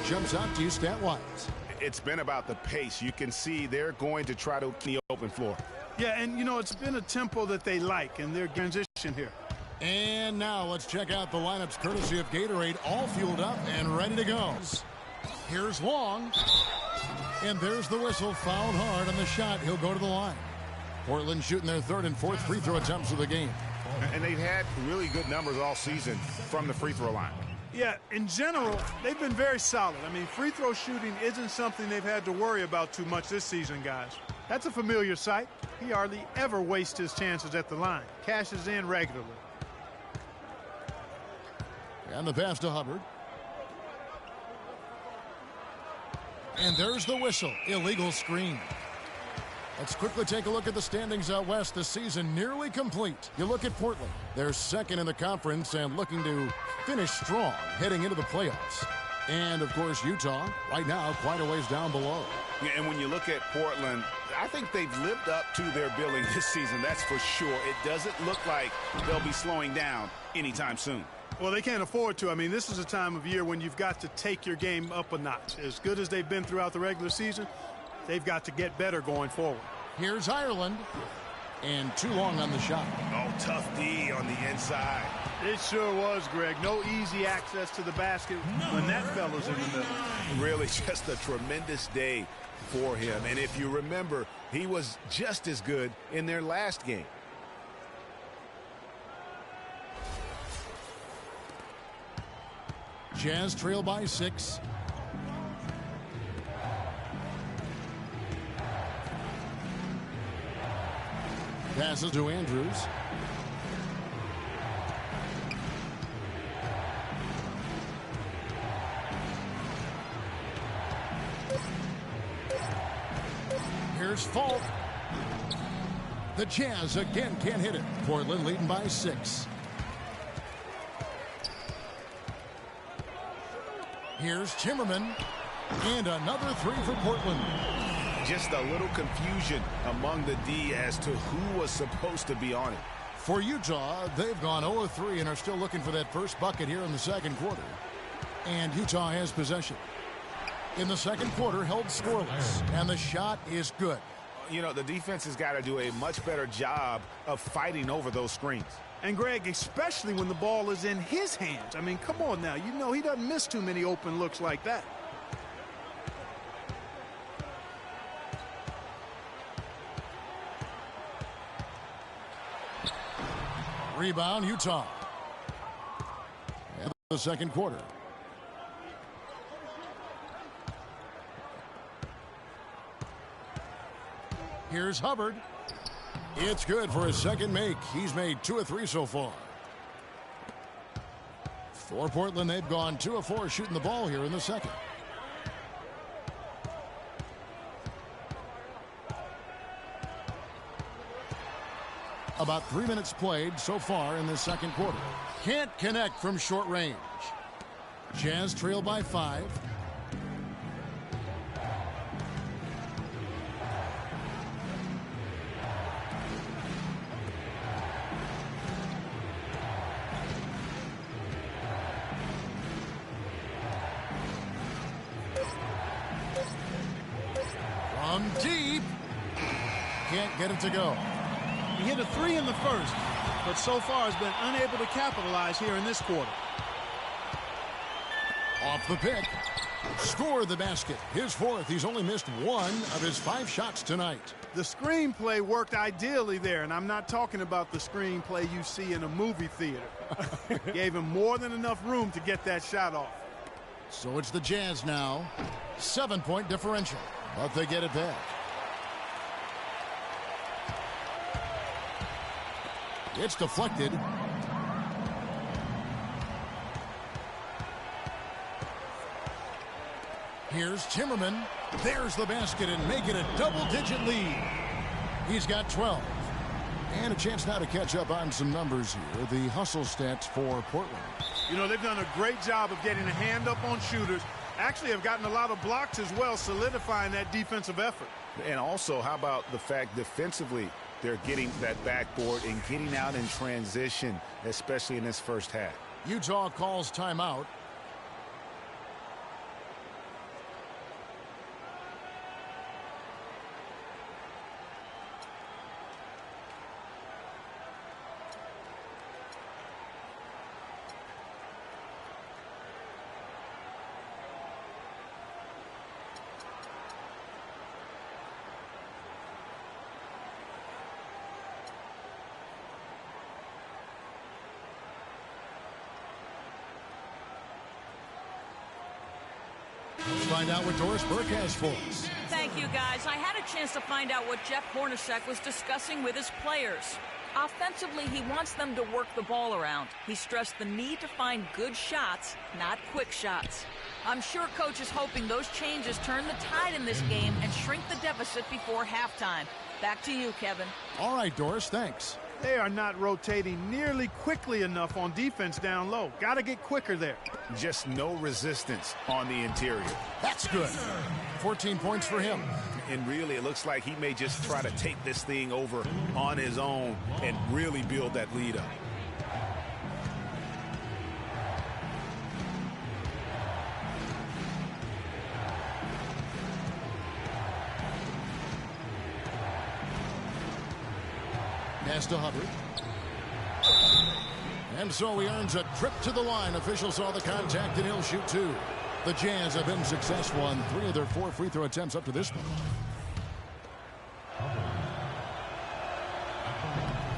jumps out to you stat-wise? It's been about the pace. You can see they're going to try to the open floor. Yeah, and, it's been a tempo that they like, and they're transition here. And now let's check out the lineups courtesy of Gatorade, all fueled up and ready to go. Here's Long. And there's the whistle, fouled hard on the shot. He'll go to the line. Portland shooting their third and fourth free throw attempts of the game. And they've had really good numbers all season from the free throw line. Yeah, in general, they've been very solid. I mean, free throw shooting isn't something they've had to worry about too much this season, guys. That's a familiar sight. He hardly ever wastes his chances at the line. Cashes in regularly. And the pass to Hubbard. And there's the whistle. Illegal screen. Let's quickly take a look at the standings out west this season. Nearly complete. You look at Portland. They're second in the conference and looking to finish strong heading into the playoffs. And, of course, Utah right now quite a ways down below. Yeah, and when you look at Portland, I think they've lived up to their billing this season. That's for sure. It doesn't look like they'll be slowing down anytime soon. Well, they can't afford to. I mean, this is a time of year when you've got to take your game up a notch. As good as they've been throughout the regular season, they've got to get better going forward. Here's Ireland. And too long on the shot. Oh, tough D on the inside. It sure was, Greg. No easy access to the basket when that fella's in the middle. Really just a tremendous day for him. And if you remember, he was just as good in their last game. Jazz trail by 6. Passes to Andrews. Here's Falk. The Jazz again can't hit it. Portland leading by 6. Here's Timmerman. And another three for Portland. Just a little confusion among the D as to who was supposed to be on it. For Utah, they've gone 0-3 and are still looking for that first bucket here in the second quarter. And Utah has possession. In the second quarter, held scoreless. And the shot is good. You know, the defense has got to do a much better job of fighting over those screens. And, Greg, especially when the ball is in his hands. I mean, come on now. You know he doesn't miss too many open looks like that. Rebound, Utah. And the second quarter. Here's Hubbard. It's good for his second make. He's made 2 of 3 so far. For Portland, they've gone 2 of 4 shooting the ball here in the second. About 3 minutes played so far in the second quarter. Can't connect from short range. Jazz trail by 5. From deep. Can't get it to go. He hit a 3 in the first, but so far has been unable to capitalize here in this quarter. Off the pick. Score the basket. His 4th. He's only missed 1 of his 5 shots tonight. The screenplay worked ideally there, and I'm not talking about the screenplay you see in a movie theater. Gave him more than enough room to get that shot off. So it's the Jazz now. 7-point differential, but they get it back. It's deflected. Here's Timmerman. There's the basket and make it a double-digit lead. He's got 12. And a chance now to catch up on some numbers here. The hustle stats for Portland. You know, they've done a great job of getting a hand up on shooters. Actually have gotten a lot of blocks as well, solidifying that defensive effort. And also, how about the fact defensively they're getting that backboard and getting out in transition, especially in this first half. Utah calls timeout. Let's find out what Doris Burke has for us. Thank you, guys. I had a chance to find out what Jeff Hornacek was discussing with his players. Offensively, he wants them to work the ball around. He stressed the need to find good shots, not quick shots. I'm sure Coach is hoping those changes turn the tide in this game and shrink the deficit before halftime. Back to you, Kevin. All right, Doris, thanks. They are not rotating nearly quickly enough on defense down low. Got to get quicker there. Just no resistance on the interior. That's good. 14 points for him. And really, it looks like he may just try to take this thing over on his own and really build that lead up. Pass to Hubbard. And so he earns a trip to the line. Officials saw the contact and he'll shoot two. The Jazz have been successful on 3 of their 4 free throw attempts up to this point.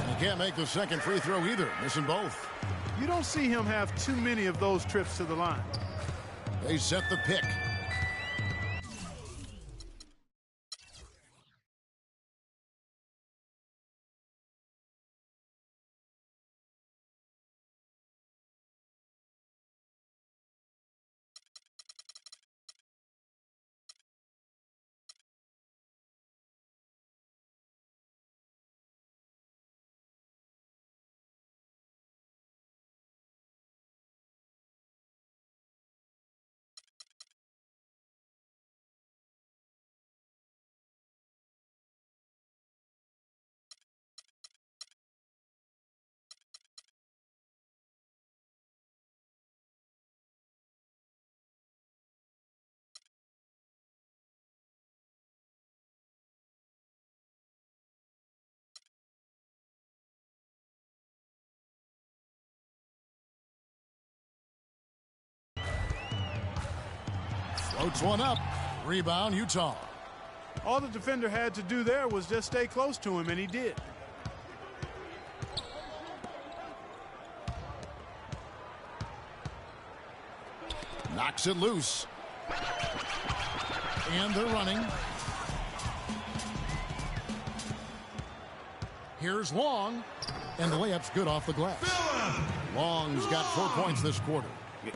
And he can't make the second free throw either, missing both. You don't see him have too many of those trips to the line. They set the pick. Floats one up. Rebound, Utah. All the defender had to do there was just stay close to him, and he did. Knocks it loose. And they're running. Here's Long. And the layup's good off the glass. Long's got 4 points this quarter.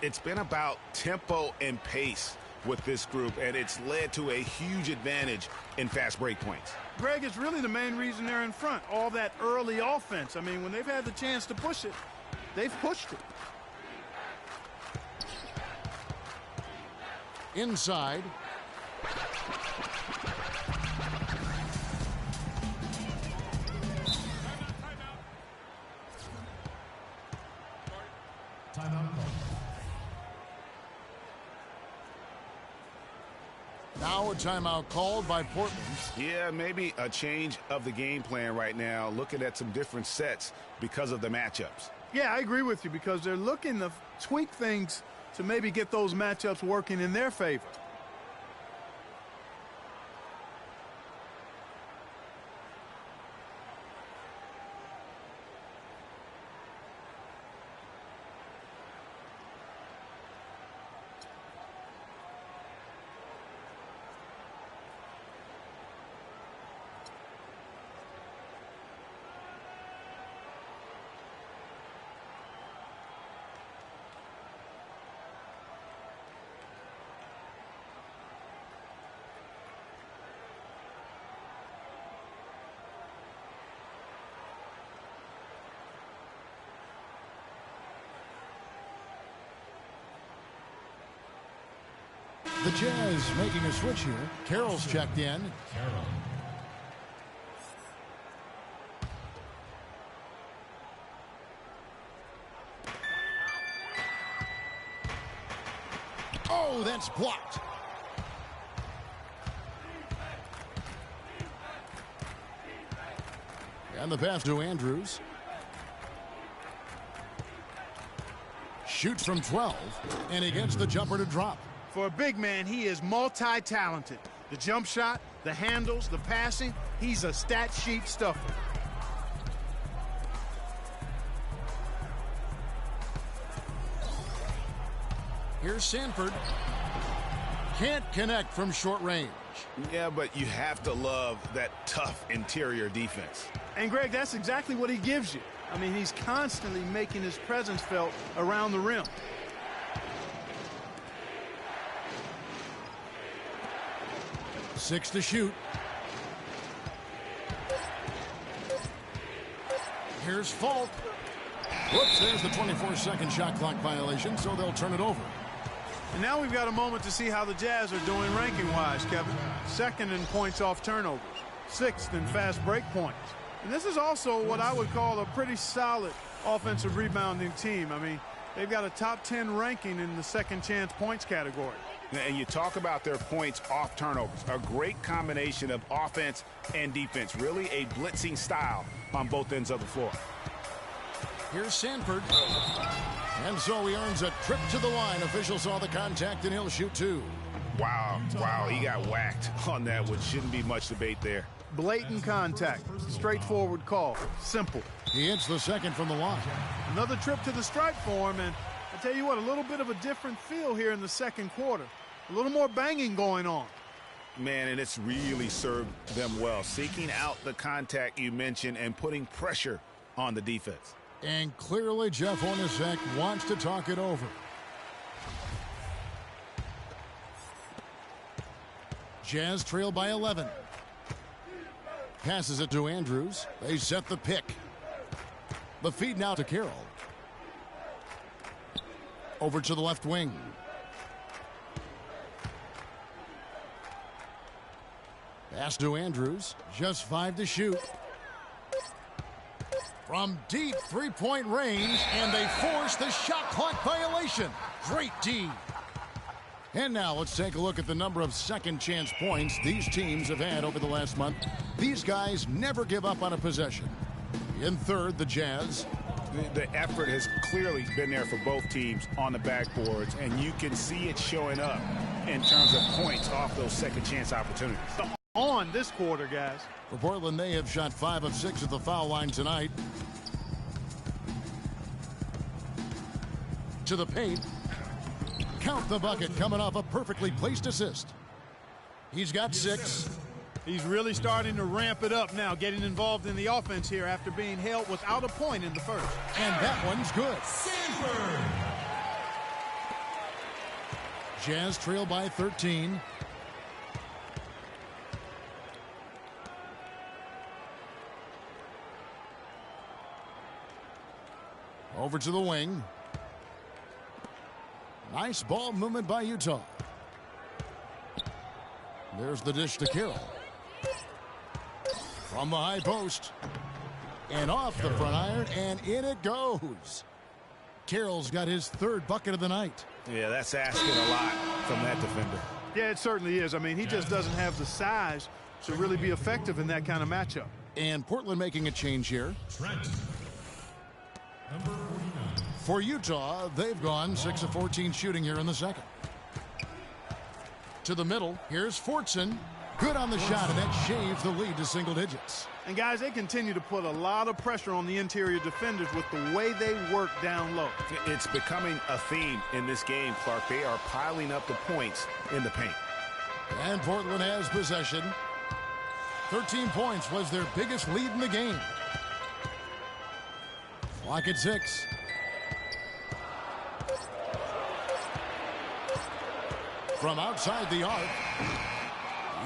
It's been about tempo and pace with this group, and it's led to a huge advantage in fast break points. Greg, it's really the main reason they're in front. All that early offense. I mean, when they've had the chance to push it, they've pushed it. Inside. Now a timeout called by Portland. Yeah, maybe a change of the game plan right now, looking at some different sets because of the matchups. Yeah, I agree with you because they're looking to tweak things to maybe get those matchups working in their favor. The Jazz making a switch here. Carroll's checked in. Oh, that's blocked. And the pass to Andrews. Shoots from 12, and he gets the jumper to drop. For a big man, he is multi-talented. The jump shot, the handles, the passing, he's a stat sheet stuffer. Here's Sanford. can't connect from short range. Yeah, but you have to love that tough interior defense. And, Greg, that's exactly what he gives you. I mean, he's constantly making his presence felt around the rim. Six to shoot. Here's Falk. Whoops, there's the 24-second shot clock violation, so they'll turn it over. And now we've got a moment to see how the Jazz are doing ranking-wise, Kevin. Second in points off turnovers. Sixth in fast break points. And this is also what I would call a pretty solid offensive rebounding team. I mean, they've got a top 10 ranking in the second chance points category. And you talk about their points off turnovers. A great combination of offense and defense. Really a blitzing style on both ends of the floor. Here's Sanford. And so he earns a trip to the line. Officials saw the contact, and he'll shoot two. Wow, he got whacked on that, which shouldn't be much debate there. Blatant contact. Straightforward call. Simple. He hits the second from the line. Another trip to the stripe for him, and I tell you what, a little bit of a different feel here in the second quarter. A little more banging going on. Man, and it's really served them well. Seeking out the contact you mentioned and putting pressure on the defense. And clearly Jeff Hornacek wants to talk it over. Jazz trail by 11. Passes it to Andrews. They set the pick. The feed now to Carroll. Over to the left wing. Pass to Andrews. Just 5 to shoot. From deep three-point range, and they force the shot clock violation. Great D. And now let's take a look at the number of second chance points these teams have had over the last month. These guys never give up on a possession. In third, the Jazz. The effort has clearly been there for both teams on the backboards, and you can see it showing up in terms of points off those second chance opportunities. On this quarter, guys. For Portland, they have shot 5 of 6 at the foul line tonight. To the paint. Count the bucket, coming off a perfectly placed assist. He's got 6. He's really starting to ramp it up now, getting involved in the offense here after being held without a point in the first. And that one's good. Sanford. Jazz trail by 13. Over to the wing. Nice ball movement by Utah. There's the dish to Carroll. From the high post. And off the front iron, and in it goes. Carroll's got his third bucket of the night. Yeah, that's asking a lot from that defender. Yeah, it certainly is. I mean, he just doesn't have the size to really be effective in that kind of matchup. And Portland making a change here. Trent. Number 49. For Utah, they've gone 6 of 14 shooting here in the second. To the middle, here's Fortson. Good on the shot, and that shaves the lead to single digits. And, guys, they continue to put a lot of pressure on the interior defenders with the way they work down low. It's becoming a theme in this game, Clark. They are piling up the points in the paint. And Portland has possession. 13 points was their biggest lead in the game. Clock at 6. From outside the arc,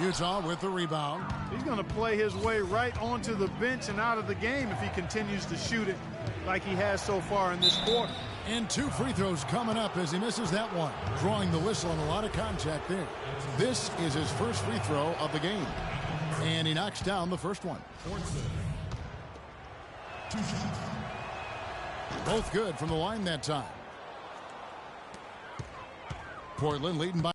Utah with the rebound. He's going to play his way right onto the bench and out of the game if he continues to shoot it like he has so far in this quarter. And 2 free throws coming up as he misses that one, drawing the whistle on a lot of contact there. This is his first free throw of the game, and he knocks down the first one. Both good from the line that time. Portland leading by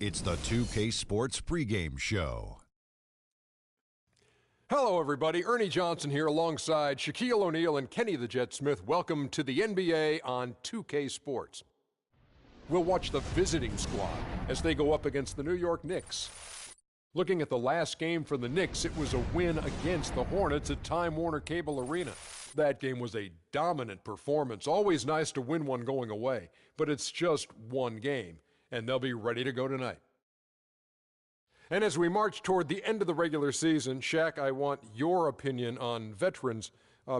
It's the 2K Sports pregame show. Hello, everybody. Ernie Johnson here alongside Shaquille O'Neal and Kenny the Jet Smith. Welcome to the NBA on 2K Sports. We'll watch the visiting squad as they go up against the New York Knicks. Looking at the last game for the Knicks, it was a win against the Hornets at Time Warner Cable Arena. That game was a dominant performance. Always nice to win one going away, but it's just one game, and they'll be ready to go tonight. And as we march toward the end of the regular season, Shaq, I want your opinion on veterans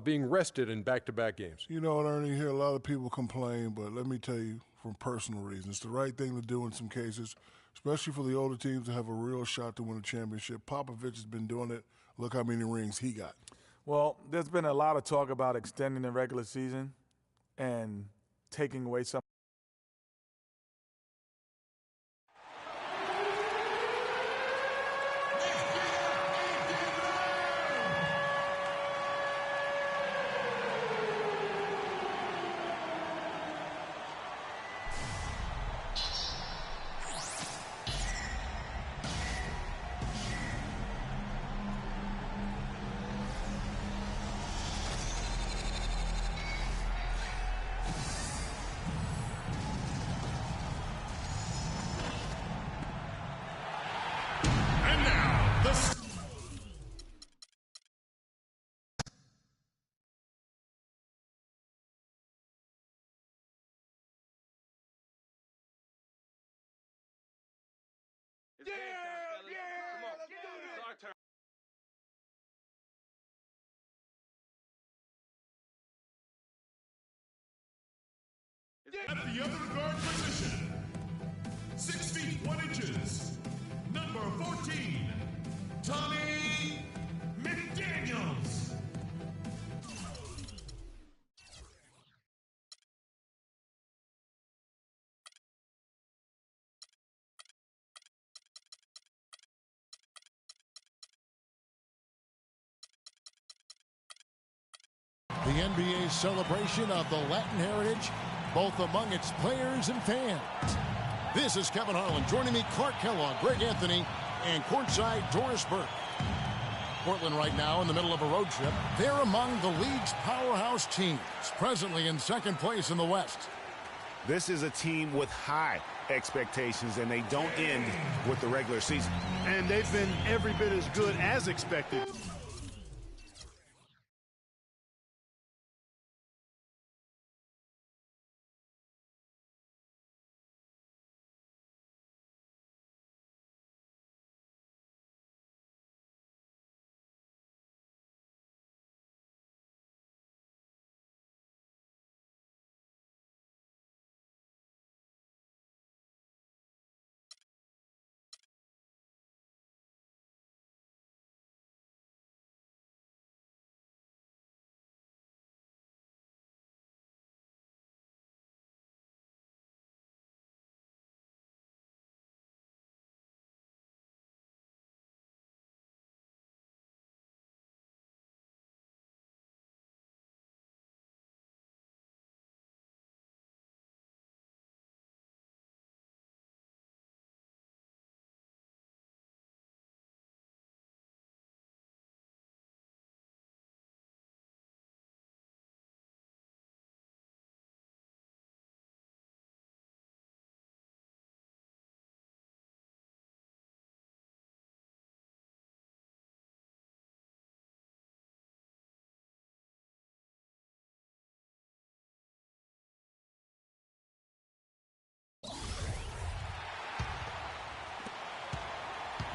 being rested in back-to-back games. You know what, Ernie, here a lot of people complain, but let me tell you from personal reasons, it's the right thing to do in some cases, especially for the older teams to have a real shot to win a championship. Popovich has been doing it. Look how many rings he got. Well, there's been a lot of talk about extending the regular season and taking away some. At the other guard position, 6 feet 1 inches, number 14, Tommy McDaniels. The NBA's celebration of the Latin heritage, both among its players and fans. This is Kevin Harlan. Joining me, Clark Kellogg, Greg Anthony, and courtside Doris Burke. Portland right now in the middle of a road trip. They're among the league's powerhouse teams, presently in second place in the West. This is a team with high expectations, and they don't end with the regular season. And they've been every bit as good as expected.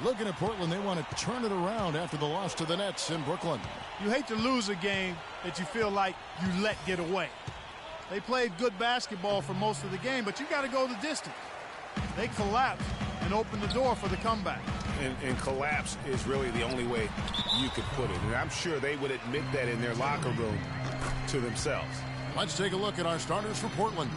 Looking at Portland, they want to turn it around after the loss to the Nets in Brooklyn. You hate to lose a game that you feel like you let get away. They played good basketball for most of the game, but you got to go the distance. They collapsed and opened the door for the comeback. And collapse is really the only way you could put it. And I'm sure they would admit that in their locker room to themselves. Let's take a look at our starters for Portland.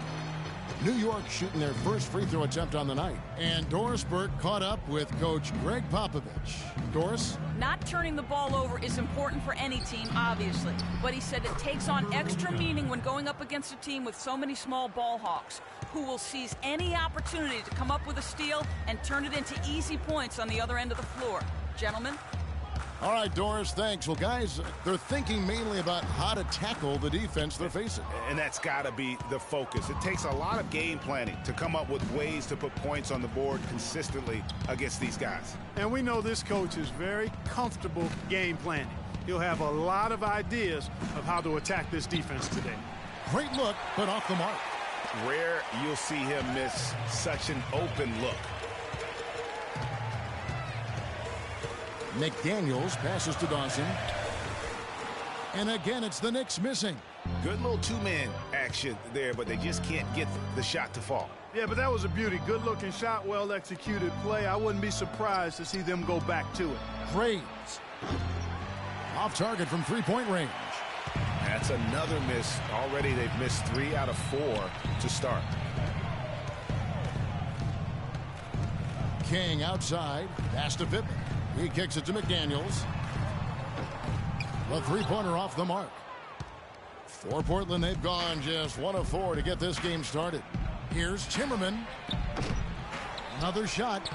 New York shooting their first free throw attempt on the night. And Doris Burke caught up with Coach Greg Popovich. Doris? Not turning the ball over is important for any team, obviously. But he said it takes on extra meaning when going up against a team with so many small ball hawks. who will seize any opportunity to come up with a steal and turn it into easy points on the other end of the floor. Gentlemen? All right, Doris, thanks. Well, guys, they're thinking mainly about how to tackle the defense they're facing. And that's got to be the focus. It takes a lot of game planning to come up with ways to put points on the board consistently against these guys. And we know this coach is very comfortable game planning. He'll have a lot of ideas of how to attack this defense today. Great look, but off the mark. Rare you'll see him miss such an open look. McDaniels passes to Dawson. And again, it's the Knicks missing. Good little two-man action there, but they just can't get the shot to fall. Yeah, but that was a beauty. Good-looking shot, well-executed play. I wouldn't be surprised to see them go back to it. Graves. Off target from three-point range. That's another miss. Already they've missed 3 out of 4 to start. King outside. Pass to Pippen. He kicks it to McDaniels. The three-pointer off the mark. For Portland, they've gone just 1 of 4 to get this game started. Here's Timmerman. Another shot.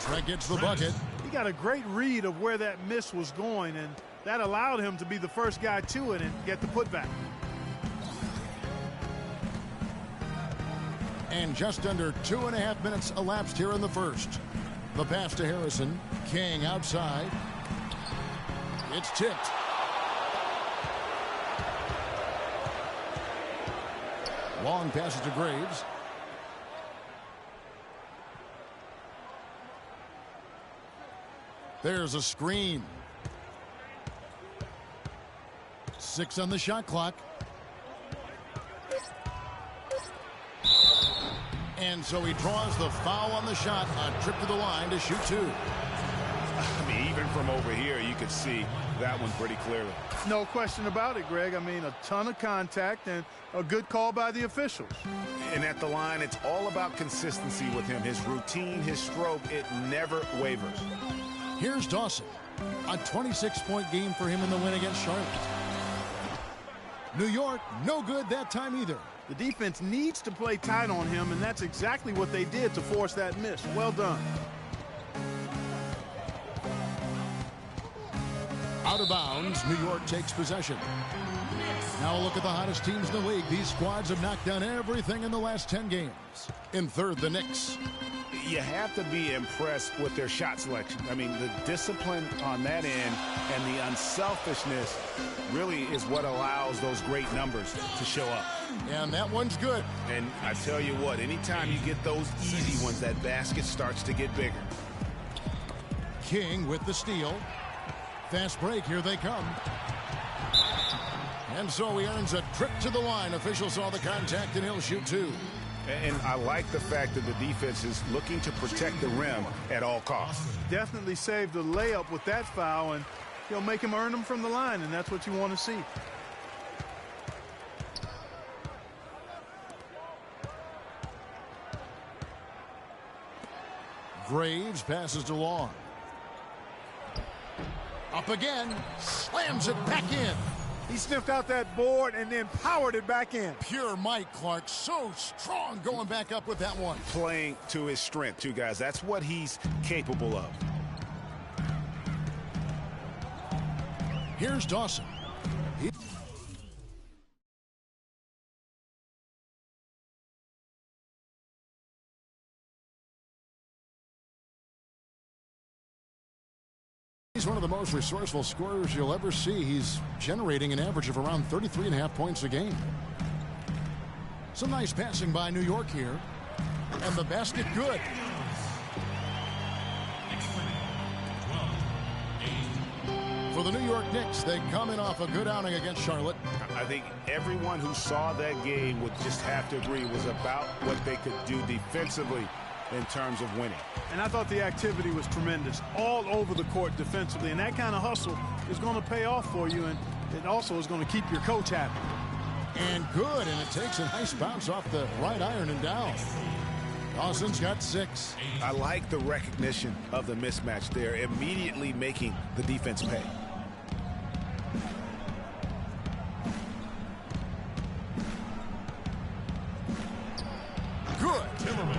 Trent gets the bucket. He got a great read of where that miss was going, and that allowed him to be the first guy to it and get the putback. And just under 2.5 minutes elapsed here in the first. The pass to Harrison. King outside. It's tipped. Long passes to Graves. There's a screen. 6 on the shot clock. And so he draws the foul on the shot. A trip to the line to shoot 2. I mean, even from over here, you could see that one pretty clearly. No question about it, Greg. I mean, a ton of contact and a good call by the officials. And at the line, it's all about consistency with him. His routine, his stroke, it never wavers. Here's Dawson. A 26-point game for him in the win against Charlotte. New York, no good that time either. The defense needs to play tight on him, and that's exactly what they did to force that miss. Well done. Out of bounds, New York takes possession. Now a look at the hottest teams in the league. These squads have knocked down everything in the last 10 games. In third, the Knicks. You have to be impressed with their shot selection. I mean, the discipline on that end and the unselfishness really is what allows those great numbers to show up. And that one's good. And I tell you what, anytime you get those easy ones, that basket starts to get bigger. King with the steal. Fast break, here they come. And so he earns a trip to the line. Officials saw the contact, and he'll shoot 2. And I like the fact that the defense is looking to protect the rim at all costs. Definitely saved a layup with that foul, and he'll make him earn them from the line, and that's what you want to see. Graves passes to Long. Up again. Slams it back in. He sniffed out that board and then powered it back in. Pure Mike Clark, so strong going back up with that one. Playing to his strength, too, guys. That's what he's capable of. Here's Dawson. He's one of the most resourceful scorers you'll ever see. He's generating an average of around 33.5 points a game. Some nice passing by New York here. And the basket good. For the New York Knicks, they come in off a good outing against Charlotte. I think everyone who saw that game would just have to agree it was about what they could do defensively in terms of winning. And I thought the activity was tremendous all over the court defensively, and that kind of hustle is going to pay off for you, and it also is going to keep your coach happy. And good, and it takes a nice bounce off the right iron and down. Dawson's got 6. I like the recognition of the mismatch there, immediately making the defense pay. Good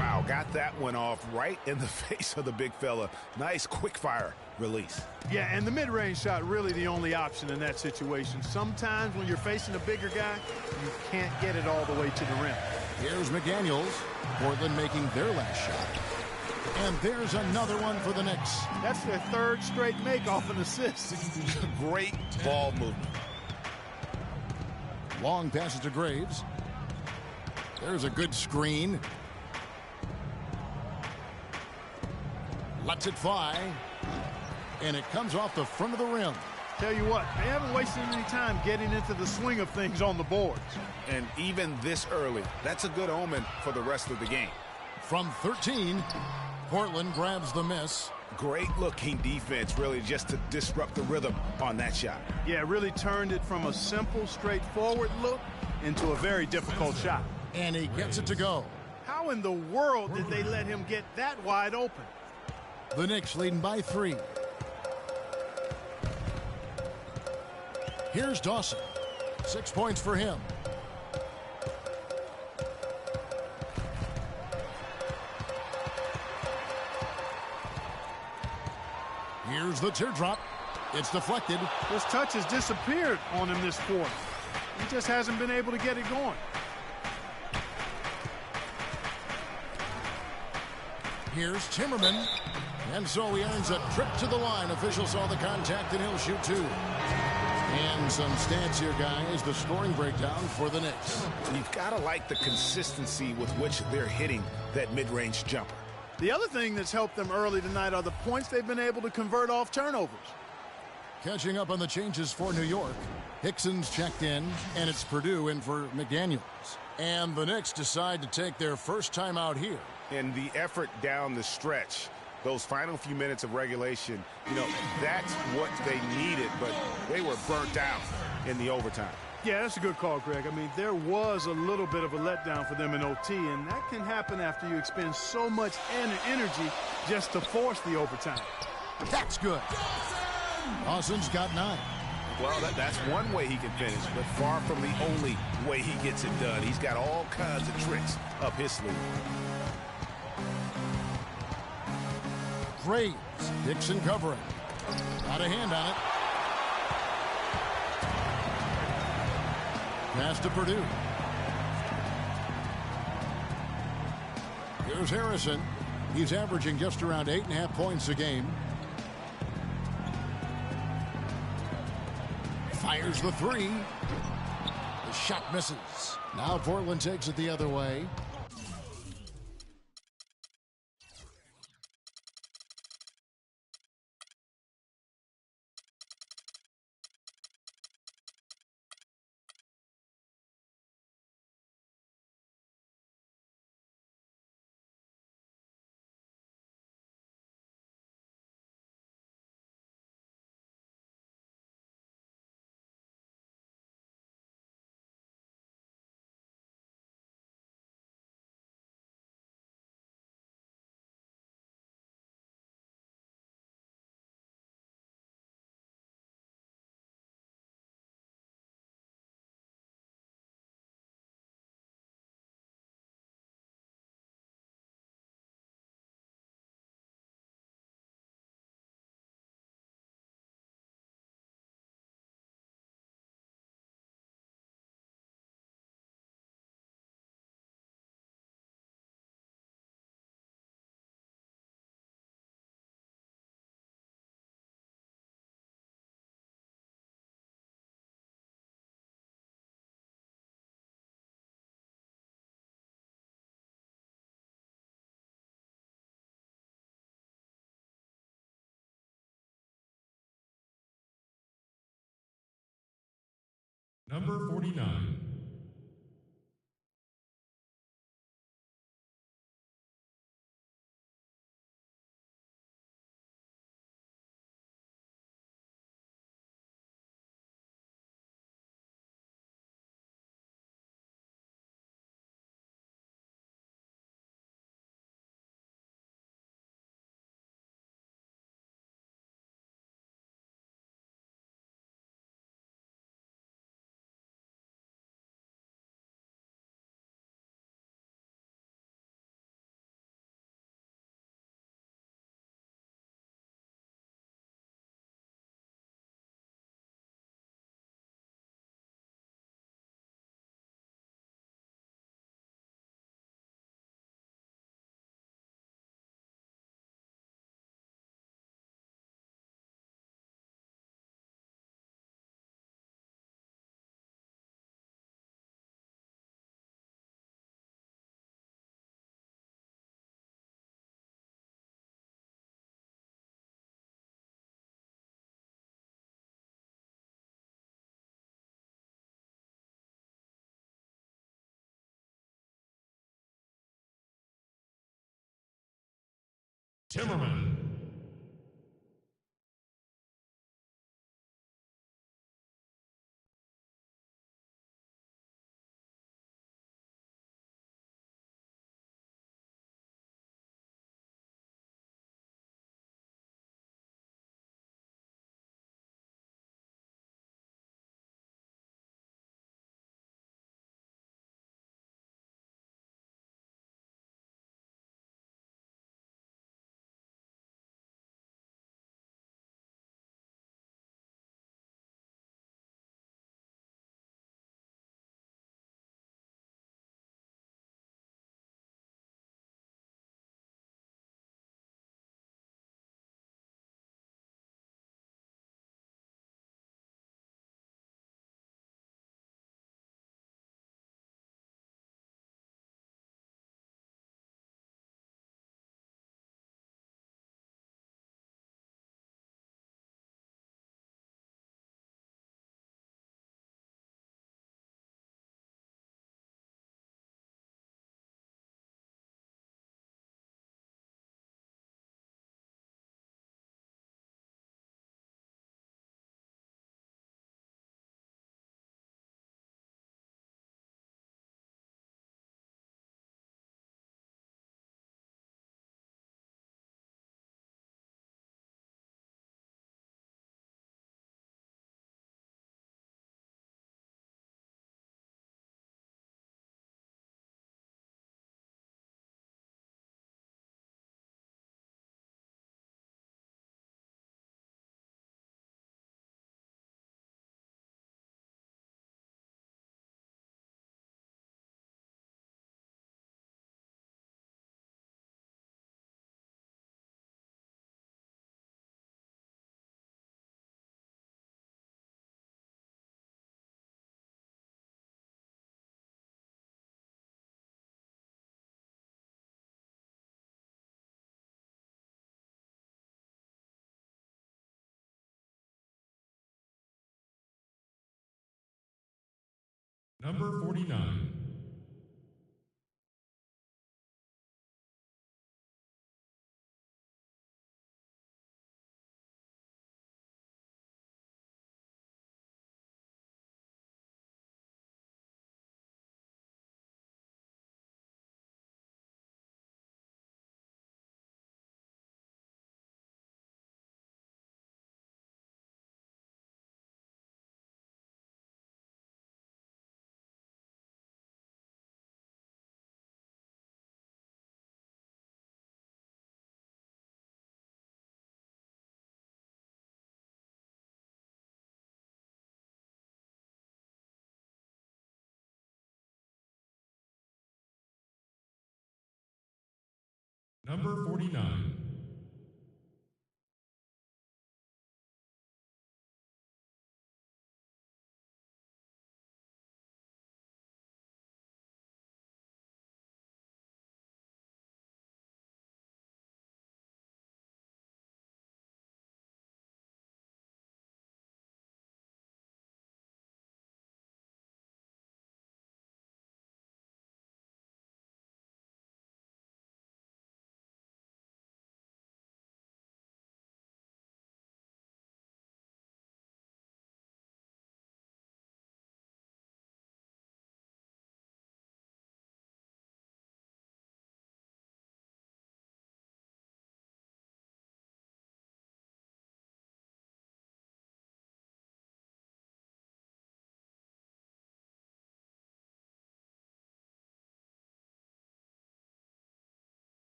Wow, got that one off right in the face of the big fella. Nice quick fire release. Yeah, and the mid-range shot really the only option in that situation. Sometimes when you're facing a bigger guy, you can't get it all the way to the rim. Here's McDaniels. Portland making their last shot. And there's another one for the Knicks. That's their third straight make off an assist. Great ball movement. Long passes to Graves. There's a good screen. Lets it fly. And it comes off the front of the rim. Tell you what, they haven't wasted any time getting into the swing of things on the boards. And even this early, that's a good omen for the rest of the game. From 13, Portland grabs the miss. Great looking defense, really, just to disrupt the rhythm on that shot. Yeah, really turned it from a simple, straightforward look into a very difficult shot. And he gets it to go. How in the world did they let him get that wide open? The Knicks leading by 3. Here's Dawson. 6 points for him. Here's the teardrop. It's deflected. His touch has disappeared on him this quarter. He just hasn't been able to get it going. Here's Timmerman. And so he earns a trip to the line. Officials saw the contact, and he'll shoot 2. And some stats here, guys. The scoring breakdown for the Knicks. You've got to like the consistency with which they're hitting that mid-range jumper. The other thing that's helped them early tonight are the points they've been able to convert off turnovers. Catching up on the changes for New York. Hickson's checked in, and it's Purdue in for McDaniels. And the Knicks decide to take their first time out here. And the effort down the stretch, those final few minutes of regulation, that's what they needed, but they were burnt out in the overtime. Yeah, that's a good call, Greg. I mean, there was a little bit of a letdown for them in OT, and that can happen after you expend so much energy just to force the overtime. That's good. Dawson's got 9. Well, that's one way he can finish, but far from the only way he gets it done. He's got all kinds of tricks up his sleeve. Graves. Hickson covering. Got a hand on it. Pass to Purdue. Here's Harrison. He's averaging just around 8.5 points a game. Fires the 3. The shot misses. Now Portland takes it the other way. Number 49. Timmerman. Number 49. Number 49.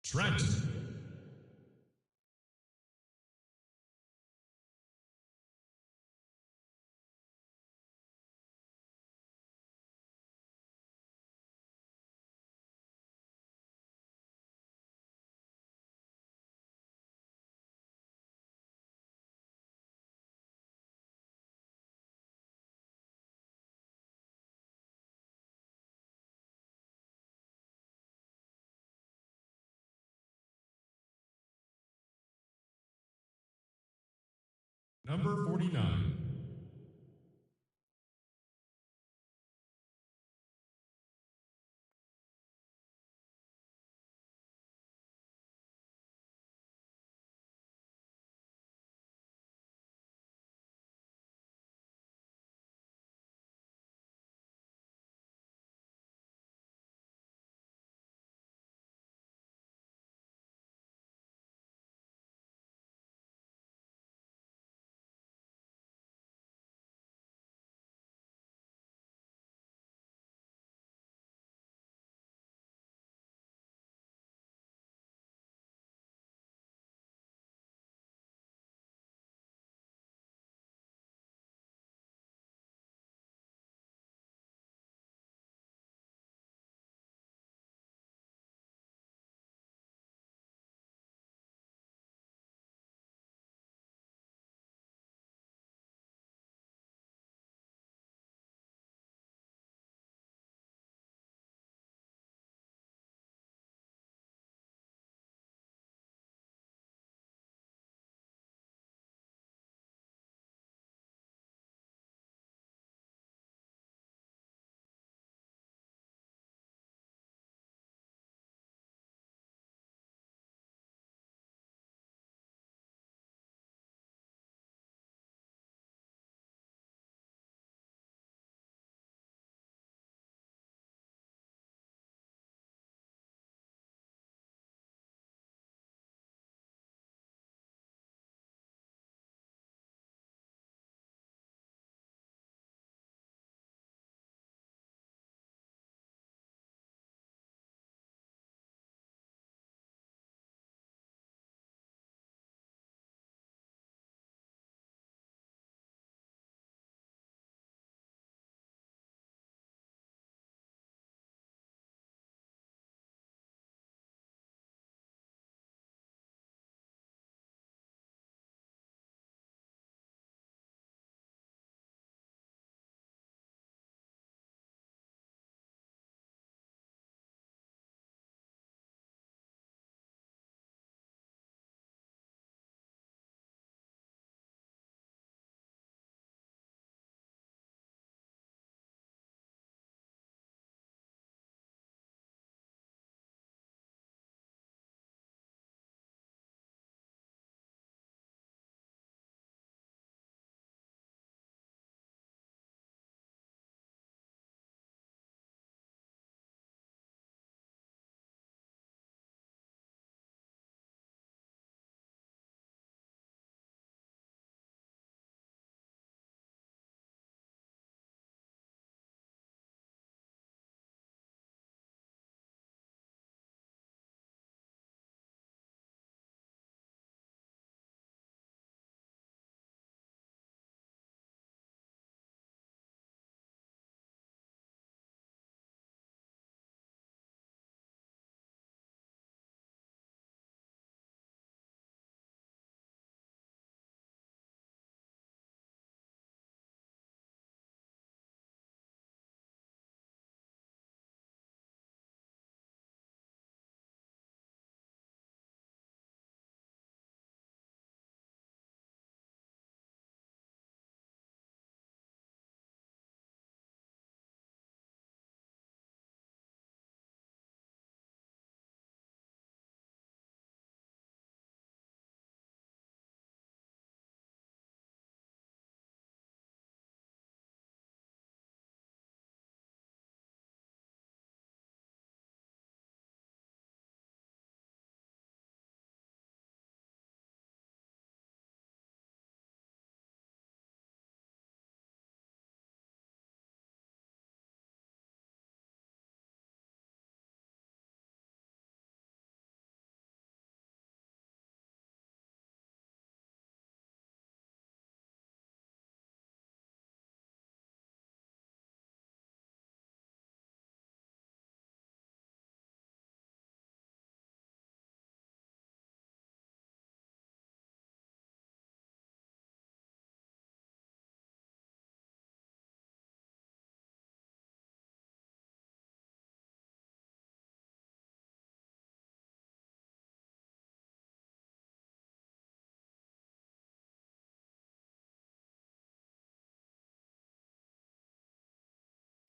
Trent. Number 49.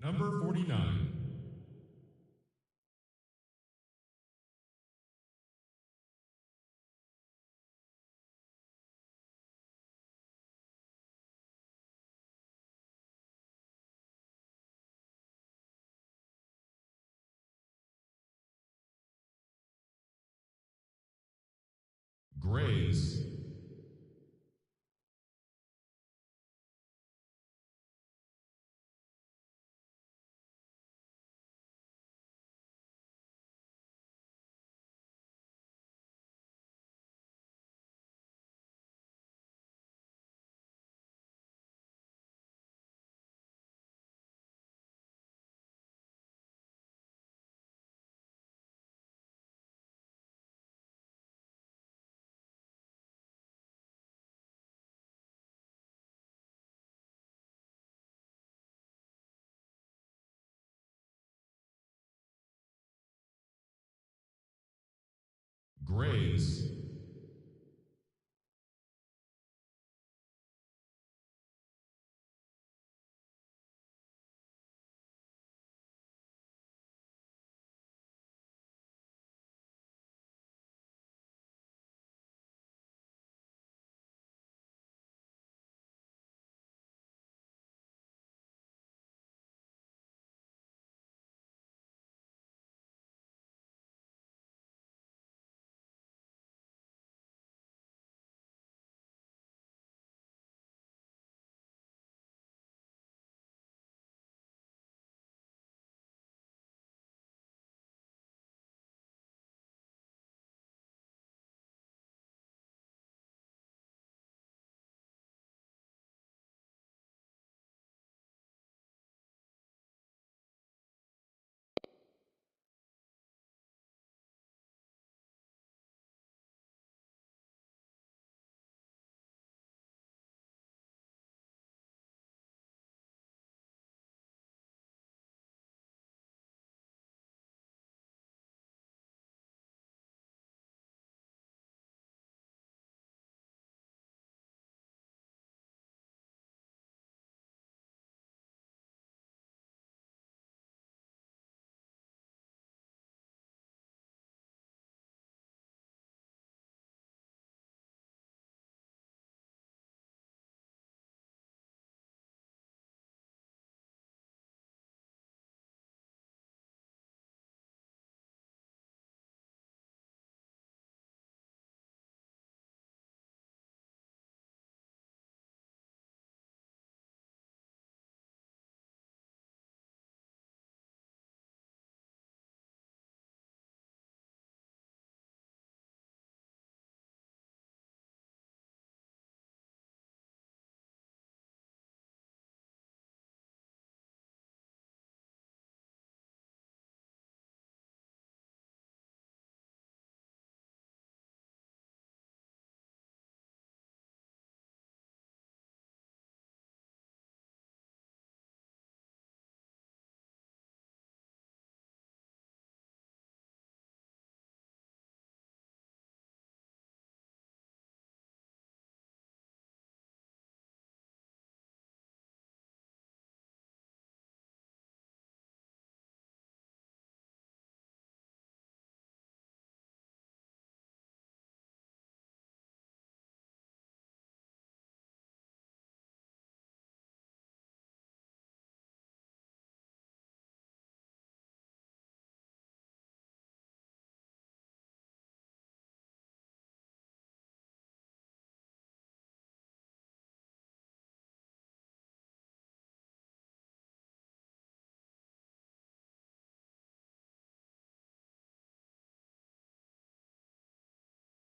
Number 49. Grays. Grays.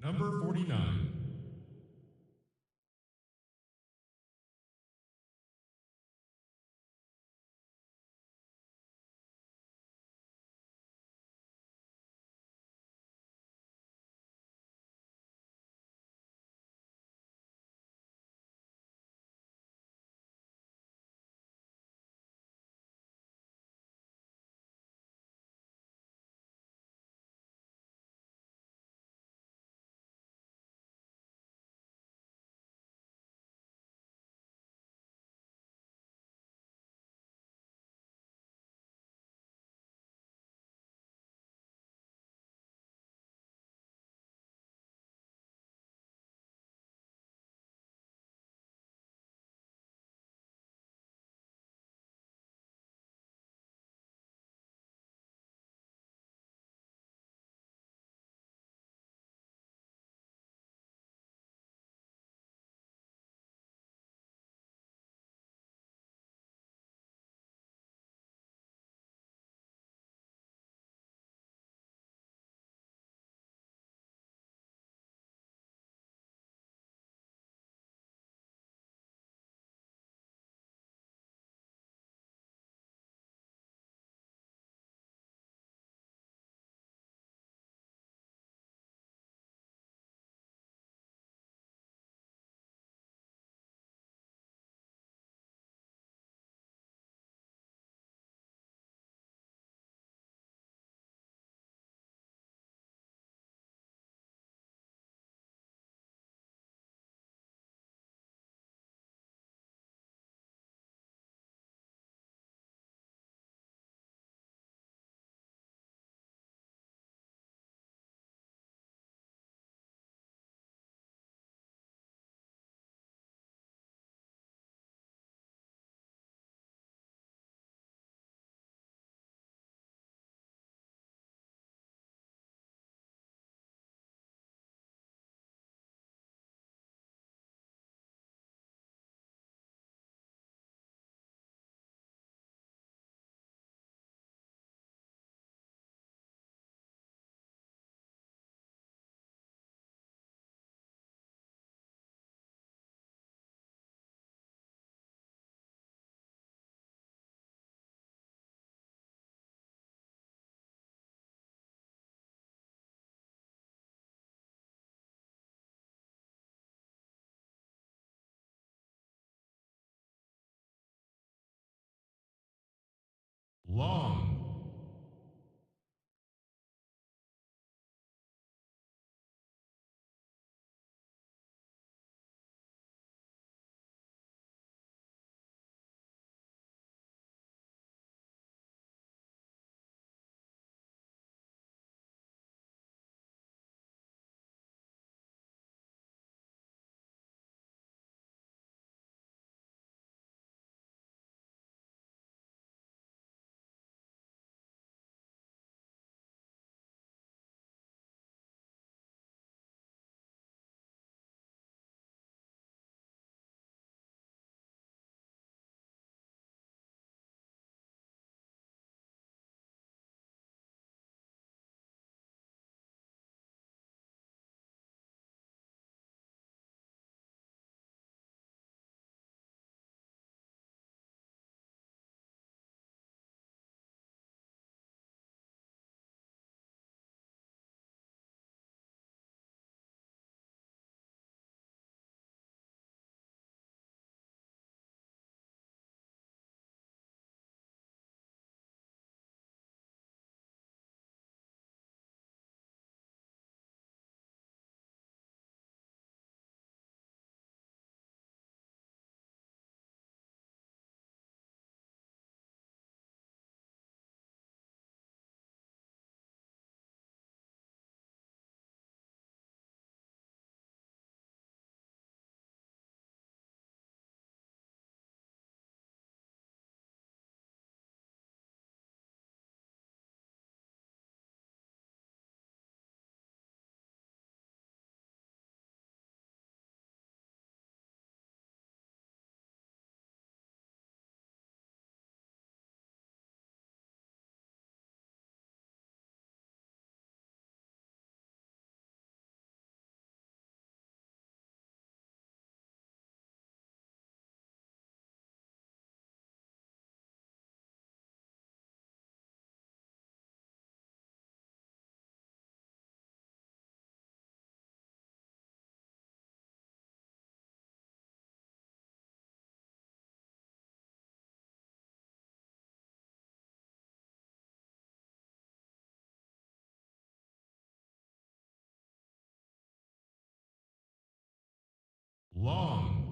Number 49. Long. Long.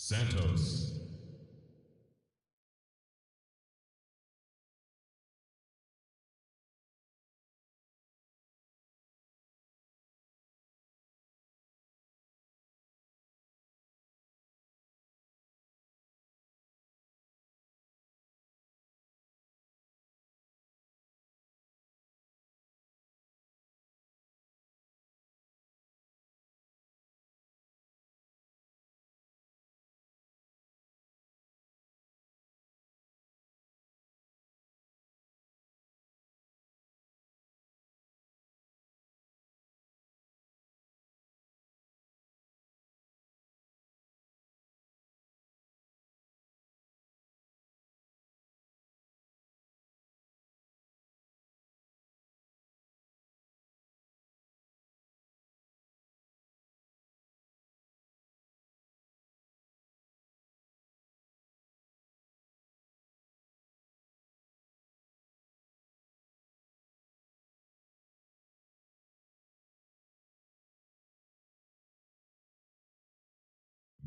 Santos.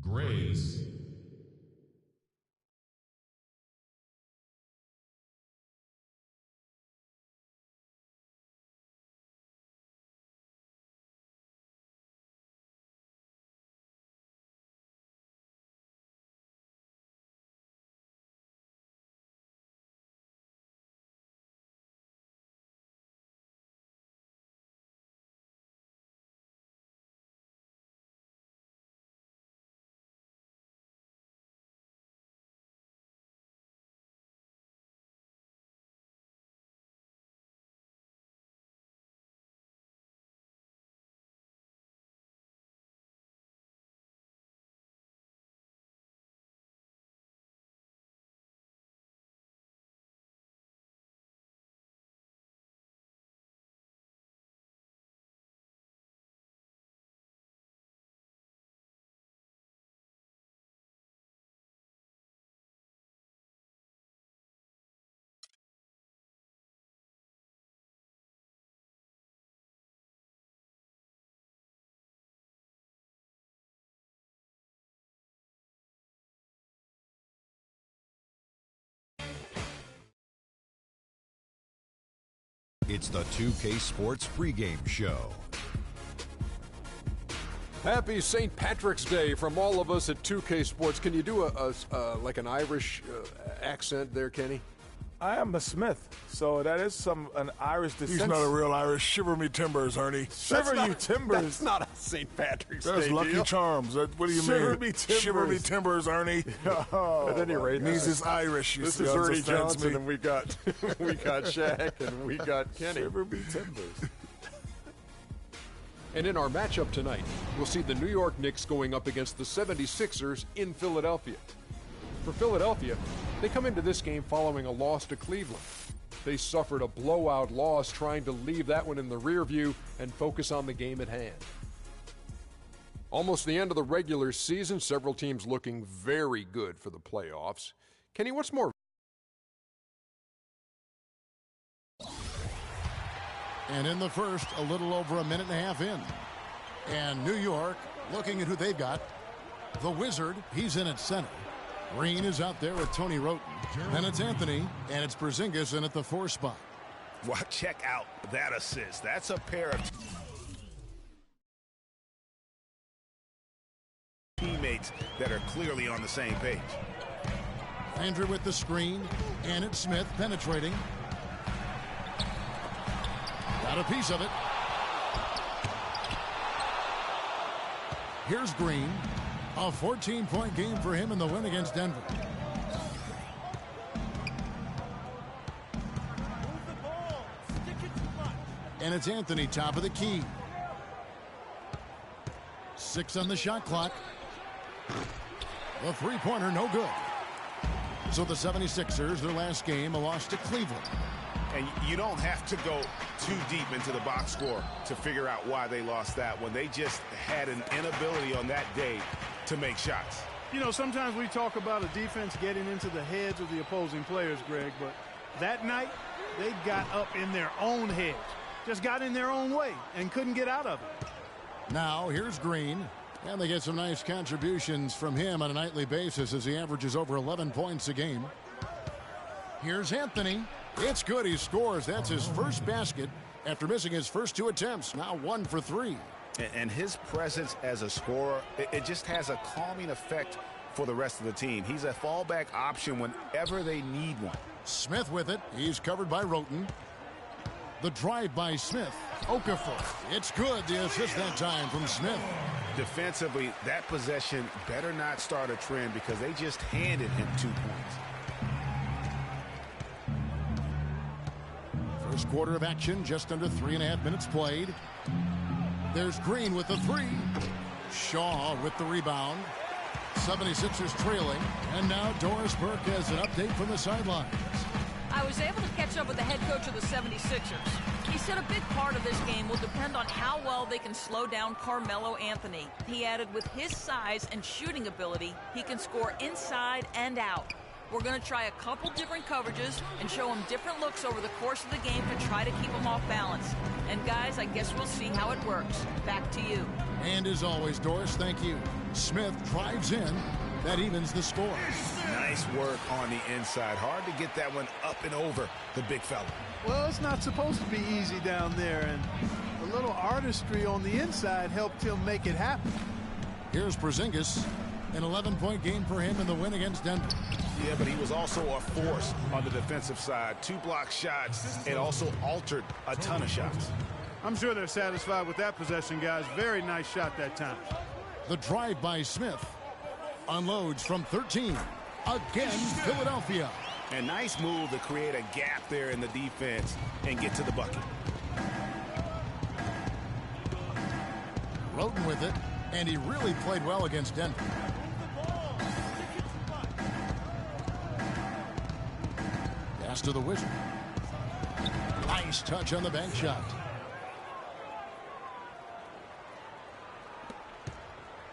Grays. It's the 2K Sports pregame show. Happy St. Patrick's Day from all of us at 2K Sports. Can you do like an Irish accent there, Kenny? I am a Smith, so that is an Irish descent. He's not a real Irish. Shiver me timbers, Ernie. Shiver you timbers. That's not a St. Patrick's Day That's Lucky deal. Charms. What do you Shiver mean? me timbers. Shiver me timbers, Ernie. At any rate, He's just Irish. You this see, is Ernie understands Johnson, me. and we got Shaq, and we got Kenny. Shiver me timbers. And in our matchup tonight, we'll see the New York Knicks going up against the 76ers in Philadelphia. For Philadelphia, they come into this game following a loss to Cleveland. They suffered a blowout loss, trying to leave that one in the rear view and focus on the game at hand. Almost the end of the regular season, several teams looking very good for the playoffs. Kenny, what's more? And in the first, a little over a minute and a half in. And New York, looking at who they've got. The Wizard, he's in at center. Green is out there with Tony Roten. Then it's Anthony, and it's Porzingis in at the 4 spot. Well, check out that assist. That's a pair of teammates that are clearly on the same page. Andrew with the screen, and it's Smith penetrating. Got a piece of it. Here's Green. A 14-point game for him in the win against Denver. And it's Anthony, top of the key. 6 on the shot clock. The three-pointer, no good. So the 76ers, their last game, a loss to Cleveland. And you don't have to go too deep into the box score to figure out why they lost that one. They just had an inability on that day to make shots. You know, sometimes we talk about a defense getting into the heads of the opposing players, Greg, but that night they got up in their own heads, just got in their own way and couldn't get out of it. Now here's Green. And they get some nice contributions from him on a nightly basis as he averages over 11 points a game. Here's Anthony. It's good. He scores. That's his first basket after missing his first 2 attempts. Now 1 for 3. And his presence as a scorer, it just has a calming effect for the rest of the team. He's a fallback option whenever they need one. Smith with it. He's covered by Roten. The drive by Smith. Okafor. It's good. The assist that time from Smith. Defensively, that possession better not start a trend because they just handed him 2 points. First quarter of action, just under 3.5 minutes played. There's Green with the 3. Shaw with the rebound. 76ers trailing. And now Doris Burke has an update from the sidelines. I was able to catch up with the head coach of the 76ers. He said a big part of this game will depend on how well they can slow down Carmelo Anthony. He added with his size and shooting ability, he can score inside and out. We're going to try a couple different coverages and show him different looks over the course of the game to try to keep him off balance. And guys, I guess we'll see how it works. Back to you. And as always, Doris, thank you. Smith drives in. That evens the score. Nice work on the inside. Hard to get that one up and over the big fella. Well, it's not supposed to be easy down there, and a little artistry on the inside helped him make it happen. Here's Porzingis. An 11-point game for him in the win against Denver. Yeah, but he was also a force on the defensive side. 2 block shots and also altered a ton of shots. I'm sure they're satisfied with that possession, guys. Very nice shot that time. The drive by Smith. Unloads from 13. Again, Philadelphia. A nice move to create a gap there in the defense and get to the bucket. Roten with it, and he really played well against Denver. Pass to the Wizard. Nice touch on the bank shot.